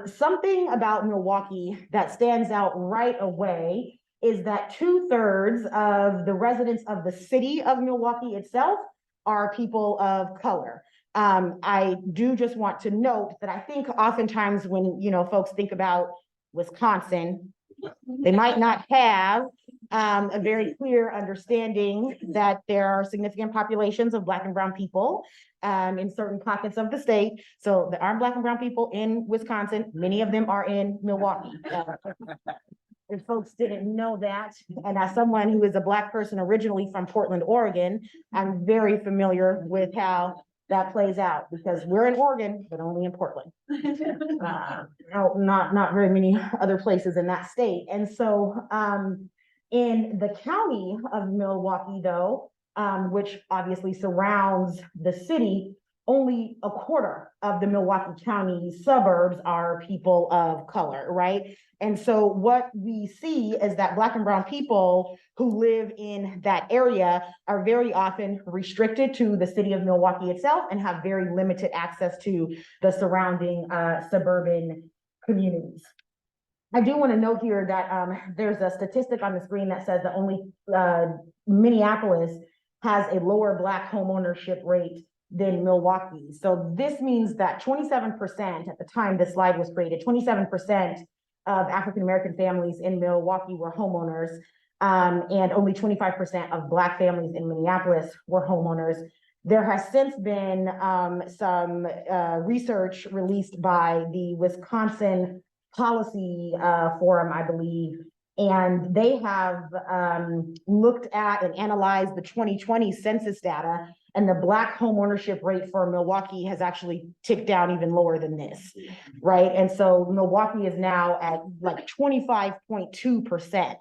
Something about Milwaukee that stands out right away is that 2/3 of the residents of the city of Milwaukee itself are people of color. I do just want to note that I think oftentimes when, folks think about Wisconsin, they might not have a very clear understanding that there are significant populations of Black and brown people in certain pockets of the state. So there are Black and brown people in Wisconsin. Many of them are in Milwaukee. If folks didn't know that, and as someone who is a Black person originally from Portland, Oregon, I'm very familiar with how that plays out, because we're in Oregon, but only in Portland. Not very many other places in that state. And so in the county of Milwaukee, though, which obviously surrounds the city, only 1/4 of the Milwaukee County suburbs are people of color, right? And so what we see is that Black and brown people who live in that area are very often restricted to the city of Milwaukee itself and have very limited access to the surrounding suburban communities. I do want to note here that there's a statistic on the screen that says that only Minneapolis has a lower Black homeownership rate than Milwaukee. So this means that 27% at the time this slide was created, 27% of African-American families in Milwaukee were homeowners, and only 25% of Black families in Minneapolis were homeowners. There has since been some research released by the Wisconsin Policy Forum, I believe, and they have looked at and analyzed the 2020 census data, and the Black homeownership rate for Milwaukee has actually ticked down even lower than this, right? And so Milwaukee is now at like 25.2%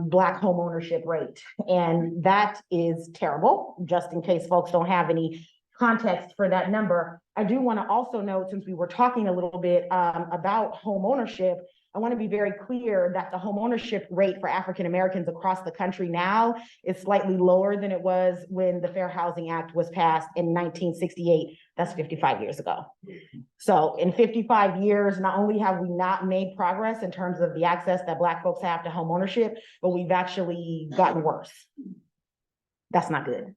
Black homeownership rate. And that is terrible, just in case folks don't have any context for that number. I do want to also note, since we were talking a little bit about homeownership, I want to be very clear that the homeownership rate for African Americans across the country now is slightly lower than it was when the Fair Housing Act was passed in 1968. That's 55 years ago. So in 55 years, not only have we not made progress in terms of the access that Black folks have to homeownership, but we've actually gotten worse. That's not good.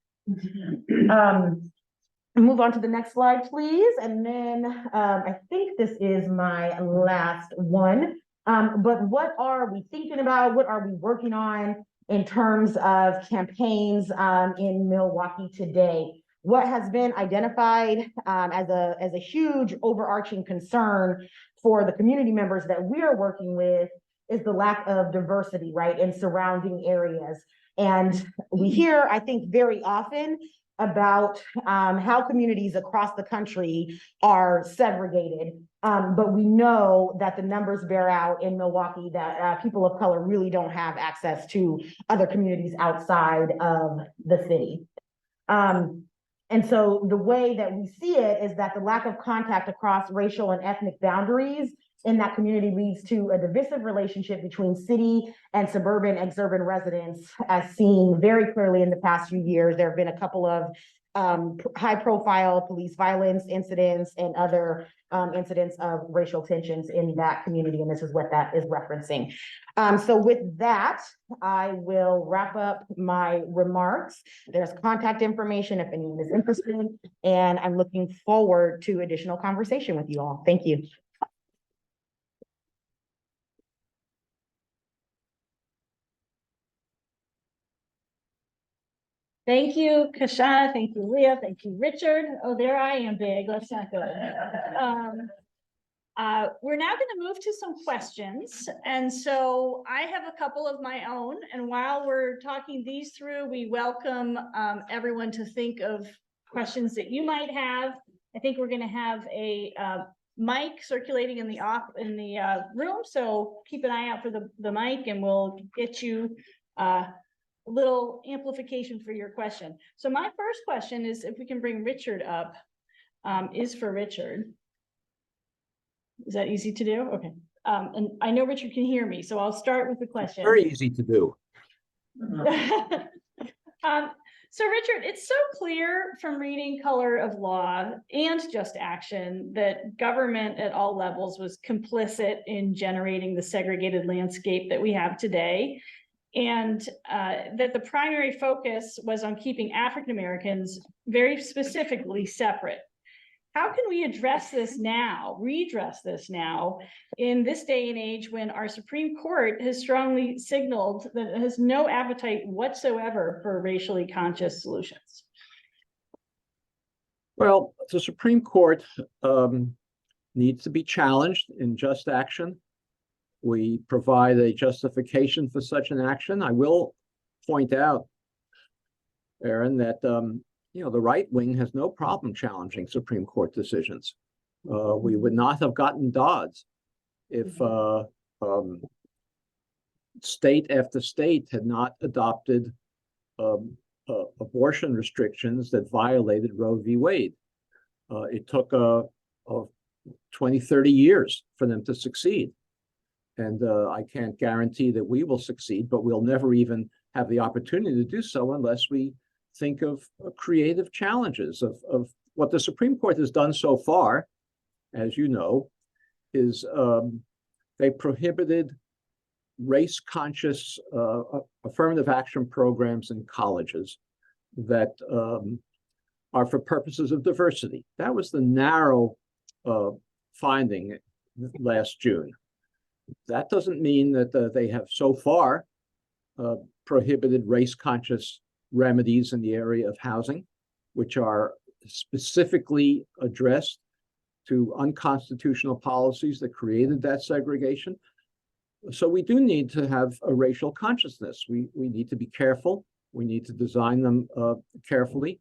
Move on to the next slide, please. And then I think this is my last one. But what are we thinking about? What are we working on in terms of campaigns in Milwaukee today? What has been identified as a huge overarching concern for the community members that we are working with is the lack of diversity, right, in surrounding areas. And we hear, I think, very often about how communities across the country are segregated. But we know that the numbers bear out in Milwaukee that people of color really don't have access to other communities outside of the city. And so the way that we see it is that the lack of contact across racial and ethnic boundaries in that community leads to a divisive relationship between city and suburban exurban residents, as seen very clearly in the past few years. There have been a couple of high-profile police violence incidents and other incidents of racial tensions in that community, and this is what that is referencing. So with that, I will wrap up my remarks. There's contact information if anyone is interested, and I'm looking forward to additional conversation with you all. Thank you. Thank you, Kashana. Thank you, Leah. Thank you, Richard. Oh, there I am big. Let's not go. We're now going to move to some questions. And so I have a couple of my own. And while we're talking these through, we welcome everyone to think of questions that you might have. I think we're going to have a mic circulating in the room. So keep an eye out for the mic, and we'll get you little amplification for your question. So my first question is, if we can bring Richard up, is for Richard. Is that easy to do? Okay. And I know Richard can hear me, so I'll start with the question. Very easy to do. So Richard, it's so clear from reading Color of Law and Just Action that government at all levels was complicit in generating the segregated landscape that we have today. And that the primary focus was on keeping African Americans very specifically separate. How can we address this now, redress this now, in this day and age when our Supreme Court has strongly signaled that it has no appetite whatsoever for racially conscious solutions? Well, the Supreme Court needs to be challenged in Just Action. We provide a justification for such an action. I will point out, Aaron, that the right wing has no problem challenging Supreme Court decisions. We would not have gotten Dodds if state after state had not adopted abortion restrictions that violated Roe v. Wade. It took 20, 30 years for them to succeed. And I can't guarantee that we will succeed, but we'll never even have the opportunity to do so unless we think of creative challenges of what the Supreme Court has done so far, as you know, is they prohibited race-conscious affirmative action programs in colleges that are for purposes of diversity. That was the narrow finding last June. That doesn't mean that they have so far prohibited race-conscious remedies in the area of housing, which are specifically addressed to unconstitutional policies that created that segregation. So we do need to have a racial consciousness. We need to be careful. We need to design them carefully,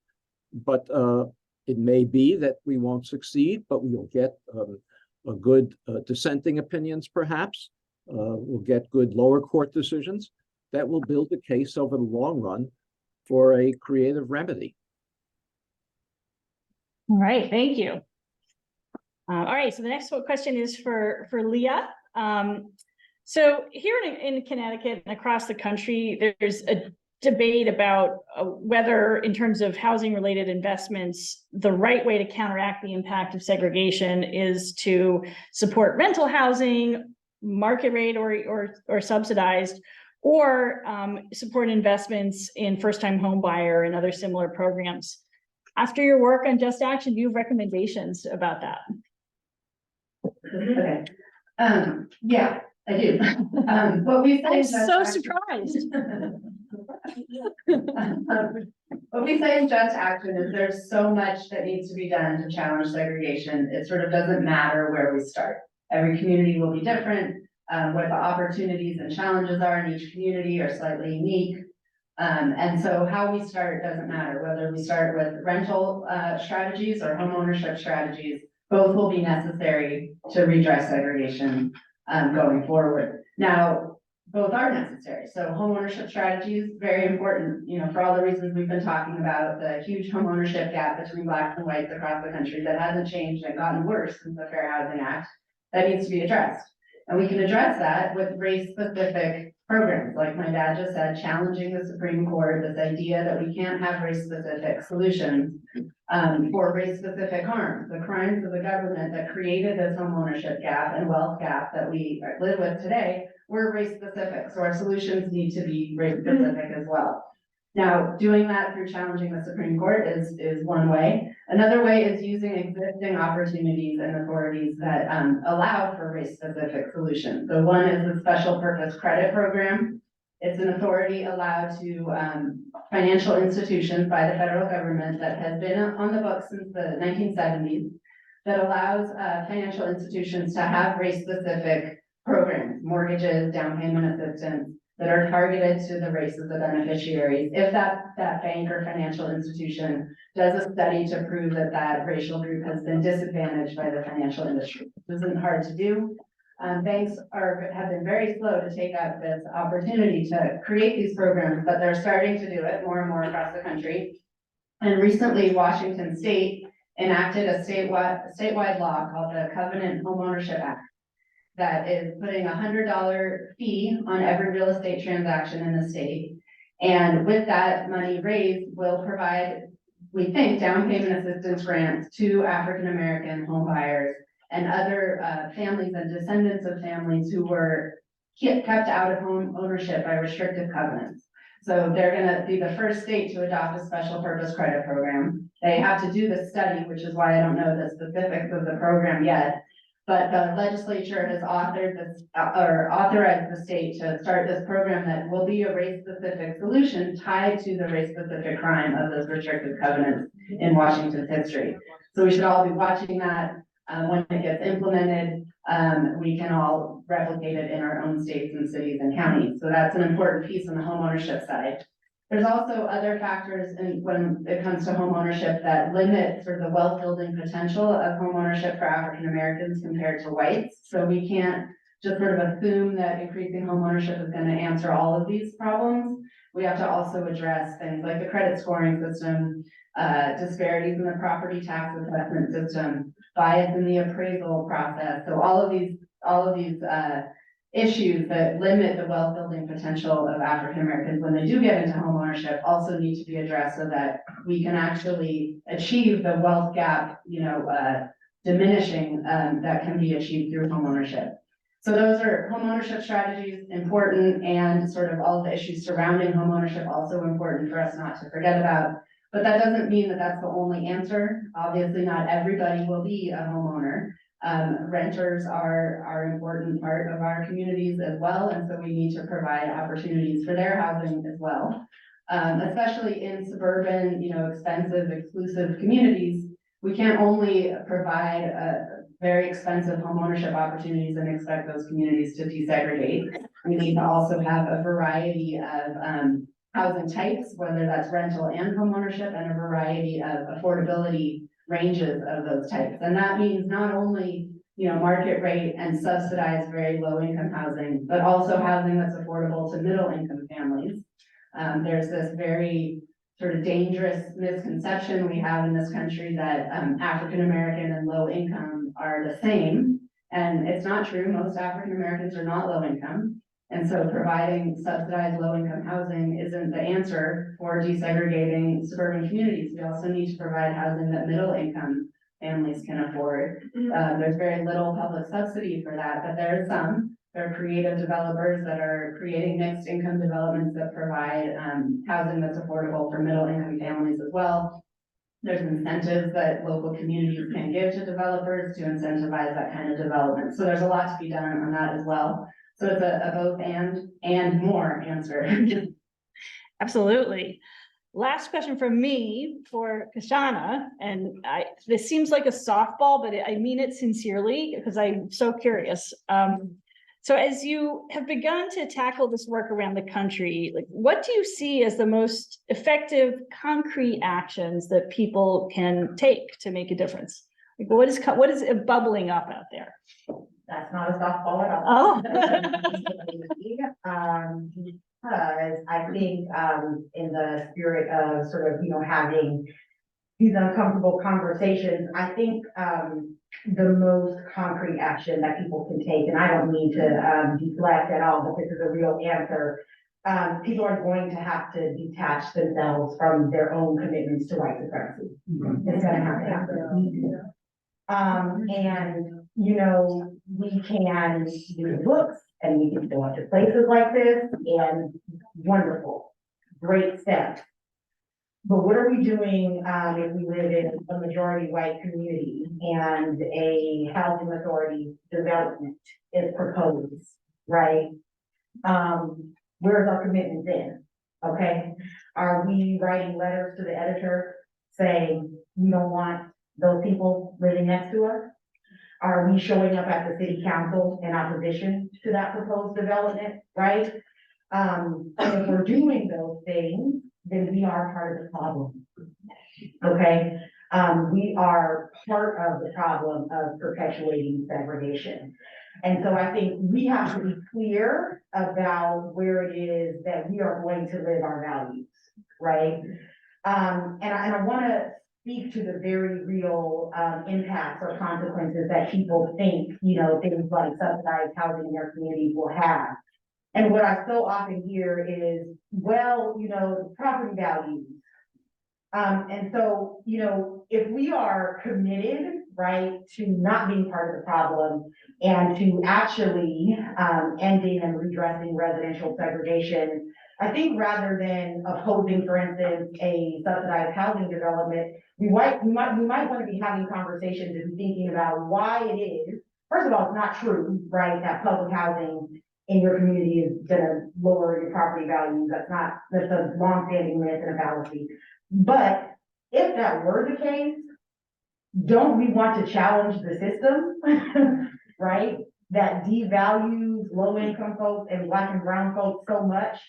but it may be that we won't succeed, but we'll get a good dissenting opinions, perhaps. We'll get good lower court decisions that will build a case over the long run for a creative remedy. All right, thank you. All right, so the next question is for Leah. So here in Connecticut and across the country, there's a debate about whether, in terms of housing related investments, the right way to counteract the impact of segregation is to support rental housing, market rate or subsidized, or support investments in first-time home buyer and other similar programs. After your work on Just Action, do you have recommendations about that? Okay. Yeah, I do. What we say I'm in Just so Action- surprised. What we say in Just Action is there's so much that needs to be done to challenge segregation. It sort of doesn't matter where we start. Every community will be different. What the opportunities and challenges are in each community are slightly unique. And so how we start doesn't matter, whether we start with rental strategies or homeownership strategies, both will be necessary to redress segregation going forward. Now, both are necessary. So homeownership strategies, very important, you know, for all the reasons we've been talking about, the huge homeownership gap between blacks and whites across the country that hasn't changed and gotten worse since the Fair Housing Act, that needs to be addressed. And we can address that with race-specific programs, like my dad just said, challenging the Supreme Court, this idea that we can't have race-specific solutions for race-specific harms. The crimes of the government that created this homeownership gap and wealth gap that we live with today were race-specific, so our solutions need to be race-specific as well. Now, doing that through challenging the Supreme Court is one way. Another way is using existing opportunities and authorities that allow for race-specific solutions. So one is the Special Purpose Credit Program. It's an authority allowed to financial institutions by the federal government that has been on the books since the 1970s that allows financial institutions to have race-specific programs, mortgages, down payment assistance, that are targeted to the race of the beneficiaries. If that bank or financial institution does a study to prove that that racial group has been disadvantaged by the financial industry. This isn't hard to do. Banks have been very slow to take up this opportunity to create these programs, but they're starting to do it more and more across the country. And recently, Washington State enacted a statewide law called the Covenant Homeownership Act, that is putting $100 fee on every real estate transaction in the state. And with that money raised will provide, we think, down payment assistance grants to African-American home buyers and other families and descendants of families who were kept out of home ownership by restrictive covenants. So they're gonna be the first state to adopt a special purpose credit program. They have to do the study, which is why I don't know the specifics of the program yet. But the legislature has authored this or authorized the state to start this program that will be a race-specific solution tied to the race-specific crime of those restrictive covenants in Washington's history. So we should all be watching that. When it gets implemented, we can all replicate it in our own states and cities and counties. So that's an important piece on the homeownership side. There's also other factors when it comes to homeownership that limit sort of the wealth building potential of homeownership for African Americans compared to whites. So we can't just sort of assume that increasing homeownership is going to answer all of these problems. We have to also address things like the credit scoring system, disparities in the property tax assessment system, bias in the appraisal process. So all of these issues that limit the wealth building potential of African Americans when they do get into homeownership also need to be addressed so that we can actually achieve the wealth gap, diminishing that can be achieved through homeownership. So those are homeownership strategies, important, and sort of all the issues surrounding homeownership also important for us not to forget about. But that doesn't mean that that's the only answer. Obviously, not everybody will be a homeowner. Renters are an important part of our communities as well, and so we need to provide opportunities for their housing as well. Especially in suburban, expensive, exclusive communities, we can't only provide very expensive homeownership opportunities and expect those communities to desegregate. We need to also have a variety of housing types, whether that's rental and homeownership, and a variety of affordability ranges of those types. And that means not only, market rate and subsidized very low income housing, but also housing that's affordable to middle income families. There's this very sort of dangerous misconception we have in this country that African American and low income are the same. And it's not true. Most African Americans are not low income. And so providing subsidized low income housing isn't the answer for desegregating suburban communities. We also need to provide housing that middle income families can afford. There's very little public subsidy for that, but there's some. There are creative developers that are creating mixed income developments that provide housing that's affordable for middle income families as well. There's incentives that local communities can give to developers to incentivize that kind of development. So there's a lot to be done on that as well. So it's a both and more answer. Absolutely. Last question from me for Kashana, and this seems like a softball, but I mean it sincerely because I'm so curious. So as you have begun to tackle this work around the country, like what do you see as the most effective concrete actions that people can take to make a difference? Like what is bubbling up out there? That's not a softball at all. Oh. Because I think, in the spirit of sort of, having these uncomfortable conversations, I think, the most concrete action that people can take, and I don't mean to, deflect at all, but this is a real answer. People are going to have to detach themselves from their own commitments to white supremacy. It's gonna have to happen. And, we can read books and we can go to places like this and wonderful, great steps. But what are we doing, if we live in a majority white community and a housing authority development is proposed, right? Where's our commitment then? Okay, are we writing letters to the editor saying we don't want those people living next to us? Are we showing up at the city council in opposition to that proposed development, right? And if we're doing those things, then we are part of the problem. Okay, we are part of the problem of perpetuating segregation. And so I think we have to be clear about where it is that we are going to live our values, right? And I want to speak to the very real impacts or consequences that people think, things like subsidized housing in their communities will have. And what I so often hear is, well, property values. And so, if we are committed, right, to not being part of the problem and to actually ending and redressing residential segregation, I think rather than opposing, for instance, a subsidized housing development, we might want to be having conversations and thinking about why it is. First of all, it's not true, right, that public housing in your community is gonna lower your property values. That's a long-standing myth and a fallacy. But if that were the case, don't we want to challenge the system, right? That devalues low-income folks and Black and brown folks so much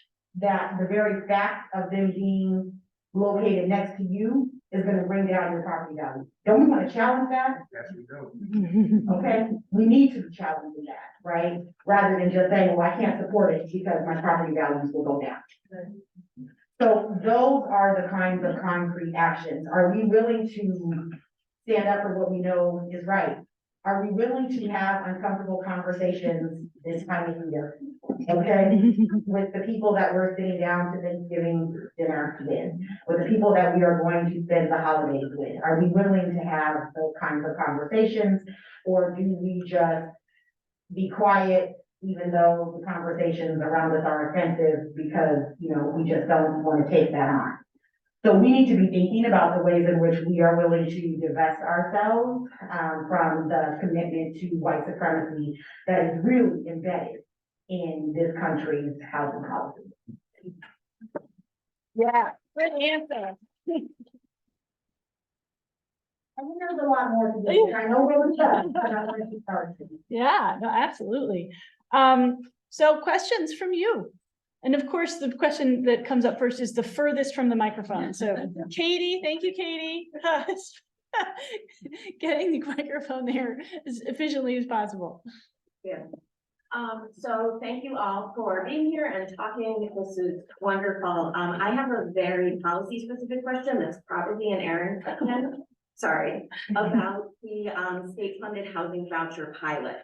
that the very fact of them being located next to you is gonna bring down your property value. Don't we want to challenge that? Yes, we do. Okay, we need to be challenging that, right? Rather than just saying, well, I can't support it because my property values will go down. So those are the kinds of concrete actions. Are we willing to stand up for what we know is right? Are we willing to have uncomfortable conversations this time of year? Okay, with the people that we're sitting down to Thanksgiving dinner with, with the people that we are going to spend the holidays with? Are we willing to have those kinds of conversations, or do we just be quiet even though the conversations around us are offensive because, we just don't want to take that on? So we need to be thinking about the ways in which we are willing to divest ourselves from the commitment to white supremacy that is really embedded in this country's housing policy. Yeah, good answer. I think there's a lot more to do. I know where we're at, but I want to start. Yeah, no, absolutely. So questions from you. And of course, the question that comes up first is the furthest from the microphone. So Katie, thank you, Katie. Getting the microphone there as efficiently as possible. So thank you all for being here and talking. This is wonderful. I have a very policy specific question that's probably an Erin question. Sorry, about the state funded housing voucher pilot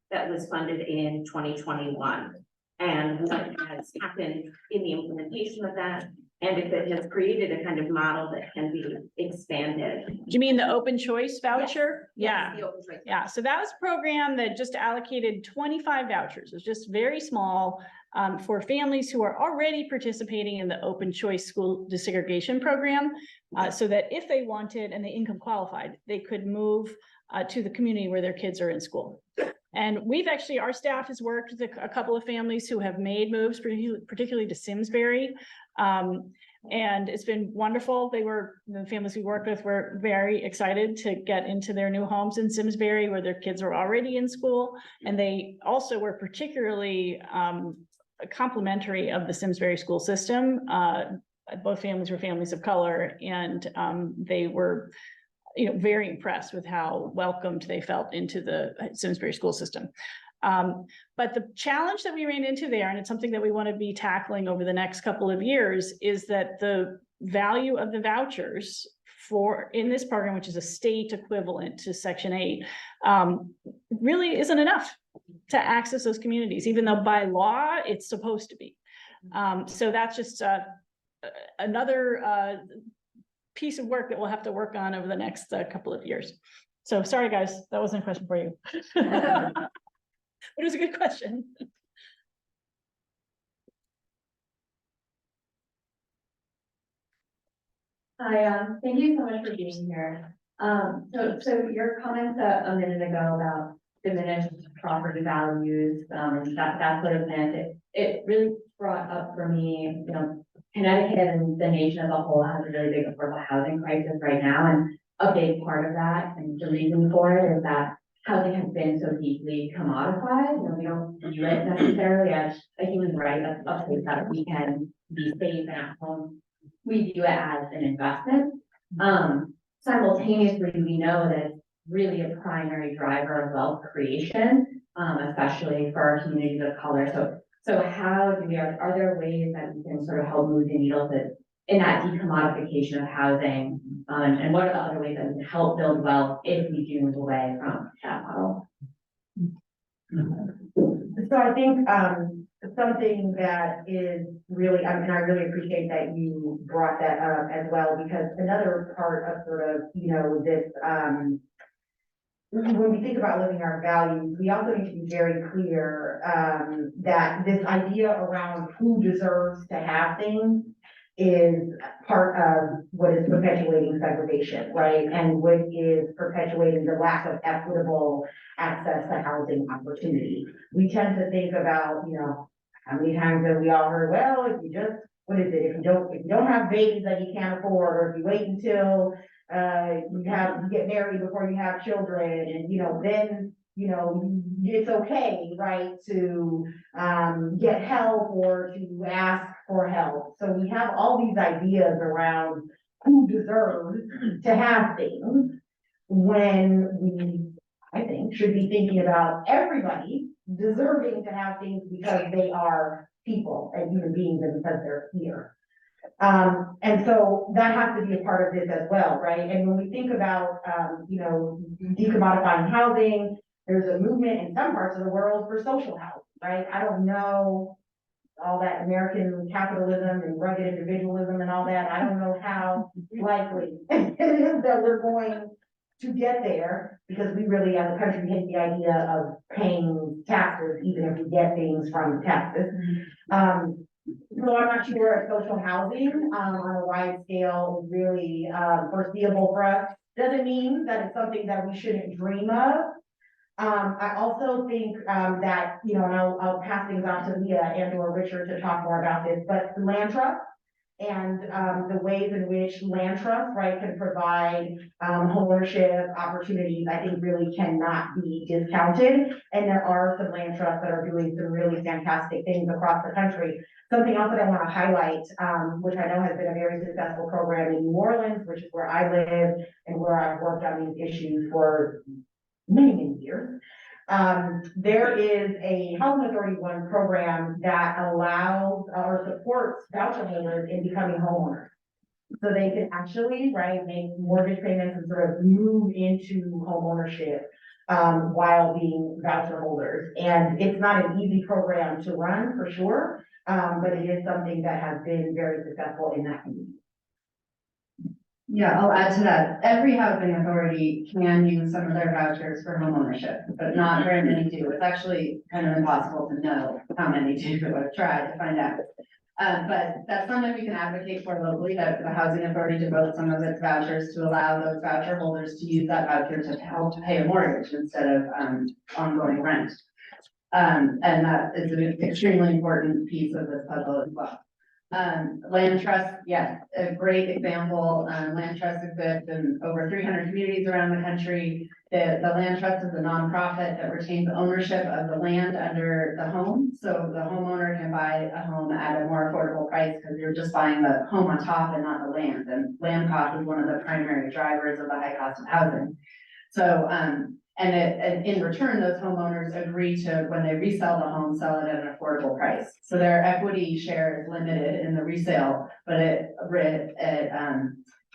that was funded in 2021. And what has happened in the implementation of that, and if it has created a kind of model that can be expanded. Do you mean the open choice voucher? Yes, Yeah. the open choice. Yeah, so that was a program that just allocated 25 vouchers. It was just very small for families who are already participating in the open choice school desegregation program. So that if they wanted and they income qualified, they could move to the community where their kids are in school. And we've actually, our staff has worked with a couple of families who have made moves, particularly to Simsbury. And it's been wonderful. The families we worked with were very excited to get into their new homes in Simsbury where their kids are already in school. And they also were particularly complimentary of the Simsbury school system. Both families were families of color, and they were very impressed with how welcomed they felt into the Simsbury school system. But the challenge that we ran into there, and it's something that we want to be tackling over the next couple of years, is that the value of the vouchers in this program, which is a state equivalent to Section 8, really isn't enough to access those communities, even though by law it's supposed to be. So that's just another piece of work that we'll have to work on over the next couple of years. So sorry, guys, that wasn't a question for you. It was a good question. Hi, thank you so much for being here. So your comments a minute ago about diminished property values, and that sort of thing, it really brought up for me, Connecticut and the nation as a whole has a really big affordable housing crisis right now, and a big part of that, and the reason for it is that housing has been so deeply commodified. We don't view it necessarily as a human right, a place that we can be safe and at home. We view it as an investment. Simultaneously, we know that it's really a primary driver of wealth creation, especially for our communities of color. So how are there ways that we can sort of help move the needle in that decommodification of housing? And what are the other ways that we can help build wealth if we do move away from that model? So I think something that is really, and I really appreciate that you brought that up as well, because another part of sort of, this, when we think about living our values, we also need to be very clear that this idea around who deserves to have things is part of what is perpetuating segregation, right? And what is perpetuating the lack of equitable access to housing opportunity. We tend to think about, how many times have we all heard, well, if you just, what is it? If you don't have babies that you can't afford, or if you wait until you get married before you have children, and then it's okay, right, to get help or to ask for help. So we have all these ideas around who deserves to have things, when we, I think, should be thinking about everybody deserving to have things because they are people and human beings and because they're here. And so that has to be a part of this as well, right? And when we think about, decommodifying housing, there's a movement in some parts of the world for social housing, right? I don't know all that American capitalism and rugged individualism and all that. I don't know how likely it is that we're going to get there, because we really, as a country, hate the idea of paying taxes, even if we get things from taxes. So so I'm not sure if social housing, on a wide scale is really, foreseeable for us. Doesn't mean that it's something that we shouldn't dream of. I also think, that, you know, and I'll pass things on to Leah and or Richard to talk more about this, but the land trust and, the ways in which land trust, right, can provide, homeownership opportunities, I think really cannot be discounted. And there are some land trusts that are doing some really fantastic things across the country. Something else that I want to highlight, which I know has been a very successful program in New Orleans, which is where I live and where I've worked on these issues for many years. There is a Housing Authority One program that allows or supports voucher holders in becoming homeowners. So they can actually, right, make mortgage payments and sort of move into homeownership while being voucher holders. And it's not an easy program to run for sure, but it is something that has been very successful in that community. Yeah, I'll add to that. Every housing authority can use some of their vouchers for homeownership, but not very many do. It's actually kind of impossible to know how many do. I've tried to find out. But that's something we can advocate for locally, that the housing authority devotes some of its vouchers to allow those voucher holders to use that voucher to help pay a mortgage instead of ongoing rent. And that is an extremely important piece of this puzzle as well. Land trust, yes, a great example. Land trust exists in over 300 communities around the country. The land trust is a nonprofit that retains ownership of the land under the home. So the homeowner can buy a home at a more affordable price because you're just buying the home on top and not the land. And land cost is one of the primary drivers of the high cost of housing. So, and in return, those homeowners agree to, when they resell the home, sell it at an affordable price. So their equity share is limited in the resale, but it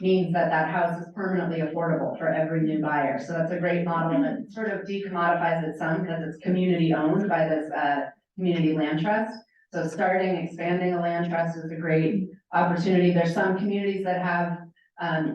means that that house is permanently affordable for every new buyer. So that's a great model, and it sort of decommodifies it some because it's community owned by this community land trust. So expanding a land trust is a great opportunity. There's some communities that have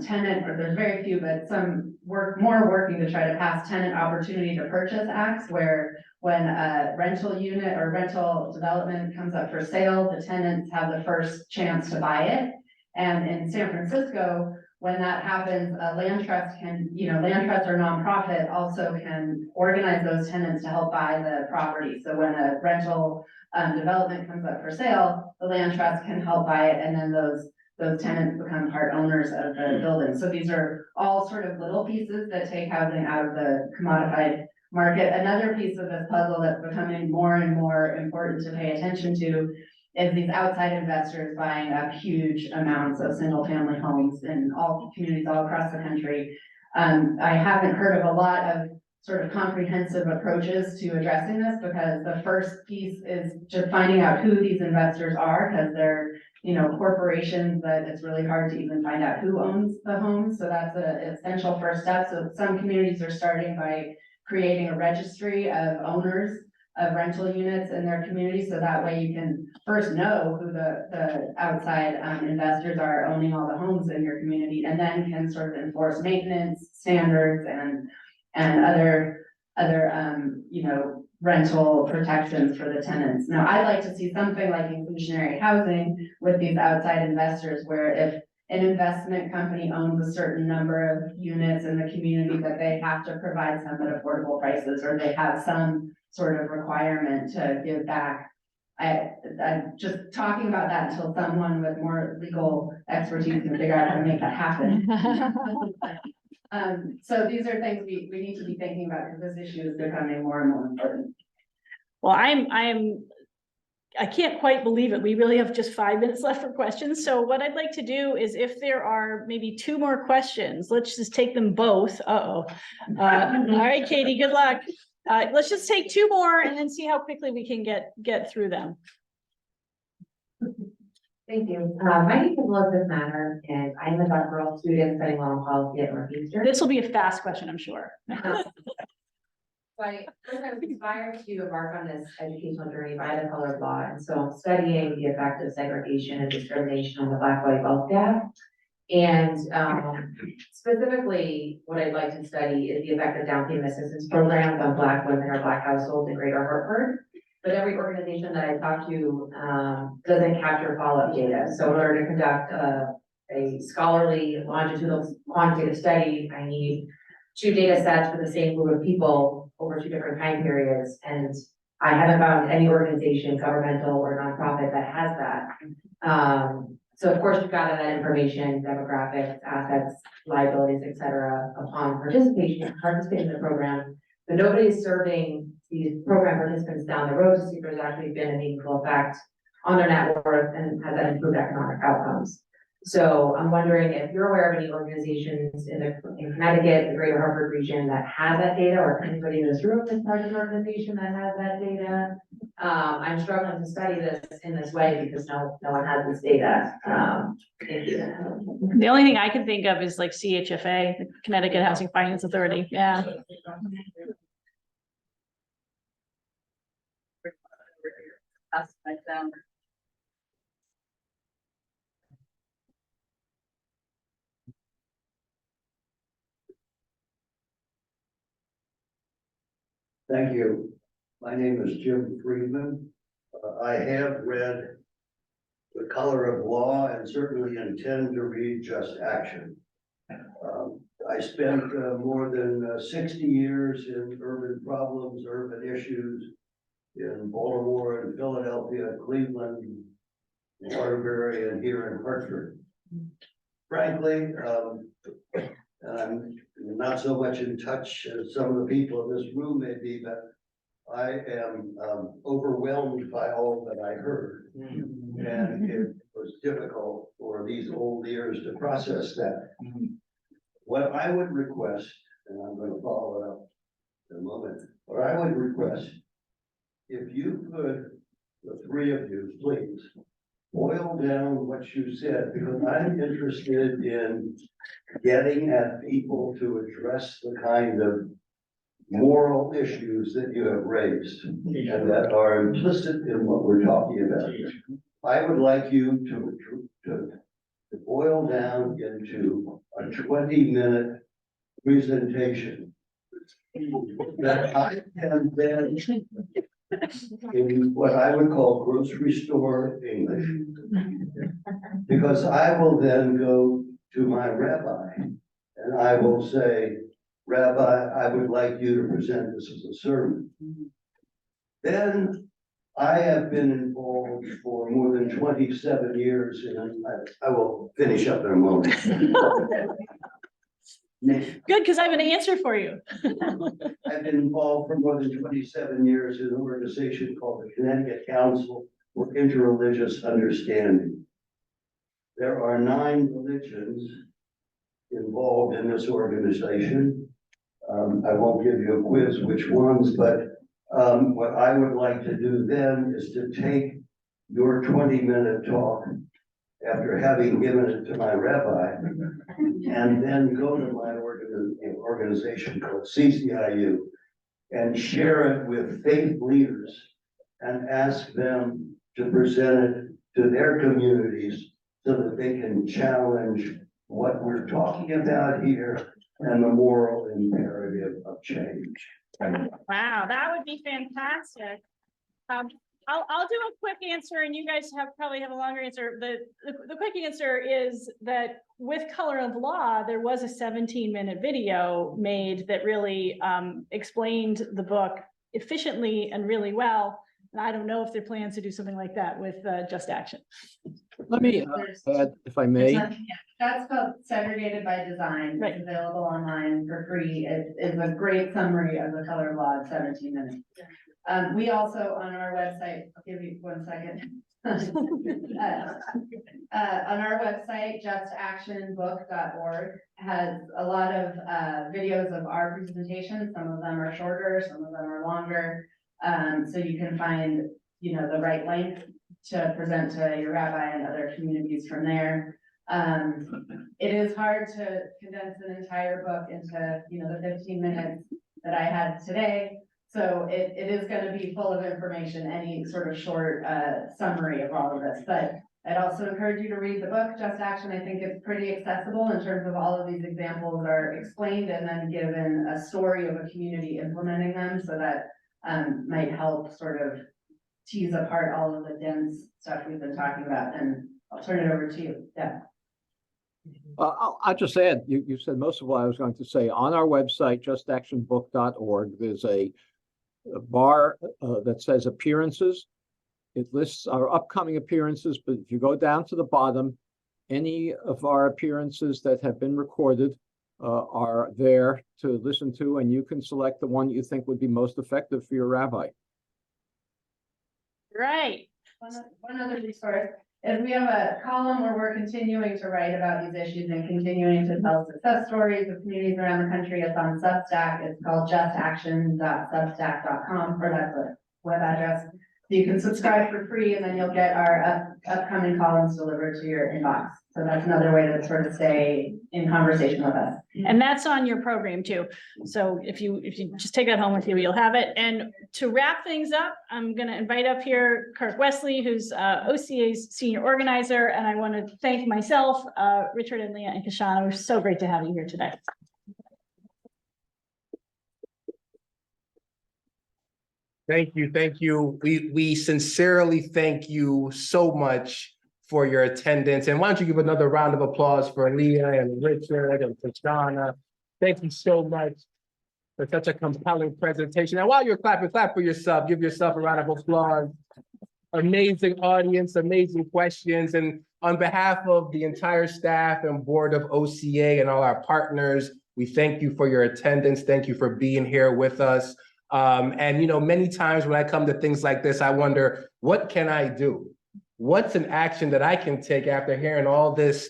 tenant, or there's very few, but some working to try to pass tenant opportunity to purchase acts, where when a rental unit or rental development comes up for sale, the tenants have the first chance to buy it. And in San Francisco, when that happens, a land trust can, land trust or nonprofit also can organize those tenants to help buy the property. So when a rental development comes up for sale, the land trust can help buy it, and then those tenants become part owners of the building. So these are all sort of little pieces that take housing out of the commodified market. Another piece of this puzzle that's becoming more and more important to pay attention to is these outside investors buying up huge amounts of single family homes in all communities all across the country. I haven't heard of a lot of sort of comprehensive approaches to addressing this, because the first piece is just finding out who these investors are, because they're corporations that it's really hard to even find out who owns the homes. So that's an essential first step. So some communities are starting by creating a registry of owners of rental units in their community. So that way you can first know who the outside investors are owning all the homes in your community, and then can sort of enforce maintenance standards and other rental protections for the tenants. Now, I'd like to see something like inclusionary housing with these outside investors, where if an investment company owns a certain number of units in the community, that they have to provide some at affordable prices, or they have some sort of requirement to give back. I'm just talking about that until someone with more legal expertise can figure out how to make that happen. So these are things we need to be thinking about, because this issue is becoming more and more important. Well, I can't quite believe it. We really have just 5 minutes left for questions. So what I'd like to do is, if there are maybe 2 more questions, let's just take them both. All right, Katie, good luck. Let's just take 2 more and then see how quickly we can get through them. Thank you. My name is Elizabeth Manor, and I'm a doctoral student studying law and policy at Northeastern. This will be a fast question, I'm sure. So I was inspired to embark on this educational journey by the color of law, and so I'm studying the effect of segregation and discrimination on the Black-white wealth gap. And specifically, what I'd like to study is the effect of down payment assistance programs on Black women or Black households in Greater Hartford. but every organization that I talk to, doesn't capture follow-up data. So in order to conduct a scholarly longitudinal quantitative study, I need 2 data sets for the same group of people over 2 different time periods. And I haven't found any organization, governmental or nonprofit, that has that. So of course, you've got that information, demographics, assets, liabilities, et cetera, upon participating in the program. But nobody is serving these program participants down the road to see if there's actually been a meaningful effect on their net worth and has that improved economic outcomes. So I'm wondering if you're aware of any organizations in Connecticut, the greater Hartford region, that have that data, or if anybody in this room is part of an organization that has that data. I'm struggling to study this in this way because no one has this data. Thank you. The only thing I can think of is like CHFA, the Connecticut Housing Finance Authority, yeah. Thank you. My name is Jim Friedman. I have read The Color of Law and certainly intend to read Just Action. I spent more than 60 years in urban problems, urban issues in Baltimore and Philadelphia, Cleveland, Waterbury, and here in Hartford. Frankly, I'm not so much in touch as some of the people in this room may be, but I am overwhelmed by all that I heard. And it was difficult for these old ears to process that. What I would request, and I'm going to follow it up in a moment, what I would request, if you could, the 3 of you, please, boil down what you said, because I'm interested in getting at people to address the kind of moral issues that you have raised and that are implicit in what we're talking about. I would like you to boil down into a 20-minute presentation that I can then, in what I would call grocery store English, because I will then go to my rabbi and I will say, Rabbi, I would like you to present this as a sermon. Then I have been involved for more than 27 years, and I will finish up in a moment. Good, because I have an answer for you. I've been involved for more than 27 years in an organization called the Connecticut Council for Interreligious Understanding. There are 9 religions involved in this organization. I won't give you a quiz which ones, but what I would like to do then is to take your 20-minute talk after having given it to my rabbi and then go to my organization called CCIU and share it with faith leaders and ask them to present it to their communities so that they can challenge what we're talking about here and the moral imperative of change. Wow, that would be fantastic. I'll do a quick answer, and you guys probably have a longer answer. The quick answer is that with Color of Law, there was a 17-minute video made that really explained the book efficiently and really well. And I don't know if there are plans to do something like that with Just Action. Let me add, if I may. That's called Segregated by Design. Right. It's available online for free. It is a great summary of the color of law in 17 minutes. We also, on our website, I'll give you 1 second. On our website, justactionbook.org has a lot of videos of our presentation. Some of them are shorter, some of them are longer. So you can find, the right length to present to your rabbi and other communities from there. It is hard to condense an entire book into, the 15 minutes that I had today. So it is going to be full of information, any sort of short summary of all of this. But I'd also encourage you to read the book, Just Action. I think it's pretty accessible in terms of all of these examples are explained and then given a story of a community implementing them. So that might help sort of tease apart all of the dense stuff we've been talking about, and I'll turn it over to you. Yeah. I'll just add, you said most of what I was going to say. On our website, justactionbook.org, there's a bar that says appearances. It lists our upcoming appearances, but if you go down to the bottom, any of our appearances that have been recorded are there to listen to, and you can select the one you think would be most effective for your rabbi. Right. One other resource is we have a column where we're continuing to write about these issues and continuing to tell success stories of communities around the country. It's on Substack. It's called justaction.substack.com, or that's a web address. So you can subscribe for free, and then you'll get our upcoming columns delivered to your inbox. So that's another way to sort of stay in conversation with us. And that's on your program too. So if you just take that home with you, you'll have it. And to wrap things up, I'm going to invite up here Kirk Wesley, who's OCA's senior organizer. And I want to thank myself, Richard and Leah and Kashana. We're so great to have you here today. Thank you. Thank you. We sincerely thank you so much for your attendance. And why don't you give another round of applause for Leah and Richard and Kashana. Thank you so much for such a compelling presentation. And while you're clapping, clap for yourself. Give yourself a round of applause. Amazing audience, amazing questions. And on behalf of the entire staff and board of OCA and all our partners, we thank you for your attendance. Thank you for being here with us. And you know, many times when I come to things like this, I wonder, what can I do? What's an action that I can take after hearing all this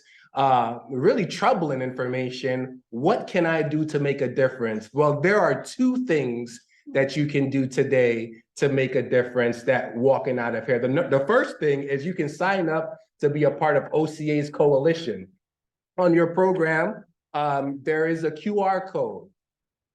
really troubling information? What can I do to make a difference? Well, there are two things that you can do today to make a difference that walking out of here. The first thing is you can sign up to be a part of OCA's coalition. On your program, there is a QR code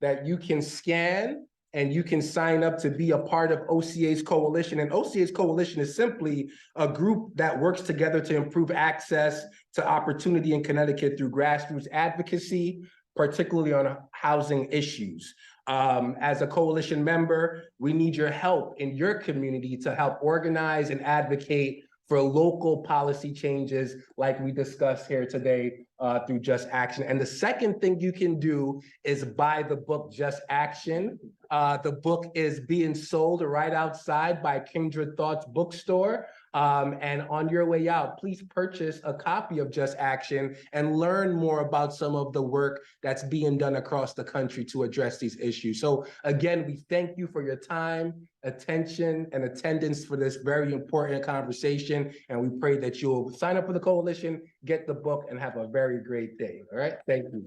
that you can scan, and you can sign up to be a part of OCA's coalition. And OCA's coalition is simply a group that works together to improve access to opportunity in Connecticut through grassroots advocacy, particularly on housing issues. As a coalition member, we need your help in your community to help organize and advocate for local policy changes like we discussed here today through Just Action. And the second thing you can do is buy the book Just Action. The book is being sold right outside by Kindred Thoughts bookstore. And on your way out, please purchase a copy of Just Action and learn more about some of the work that's being done across the country to address these issues. So again, we thank you for your time, attention, and attendance for this very important conversation. And we pray that you'll sign up for the coalition, get the book, and have a very great day. All right, thank you.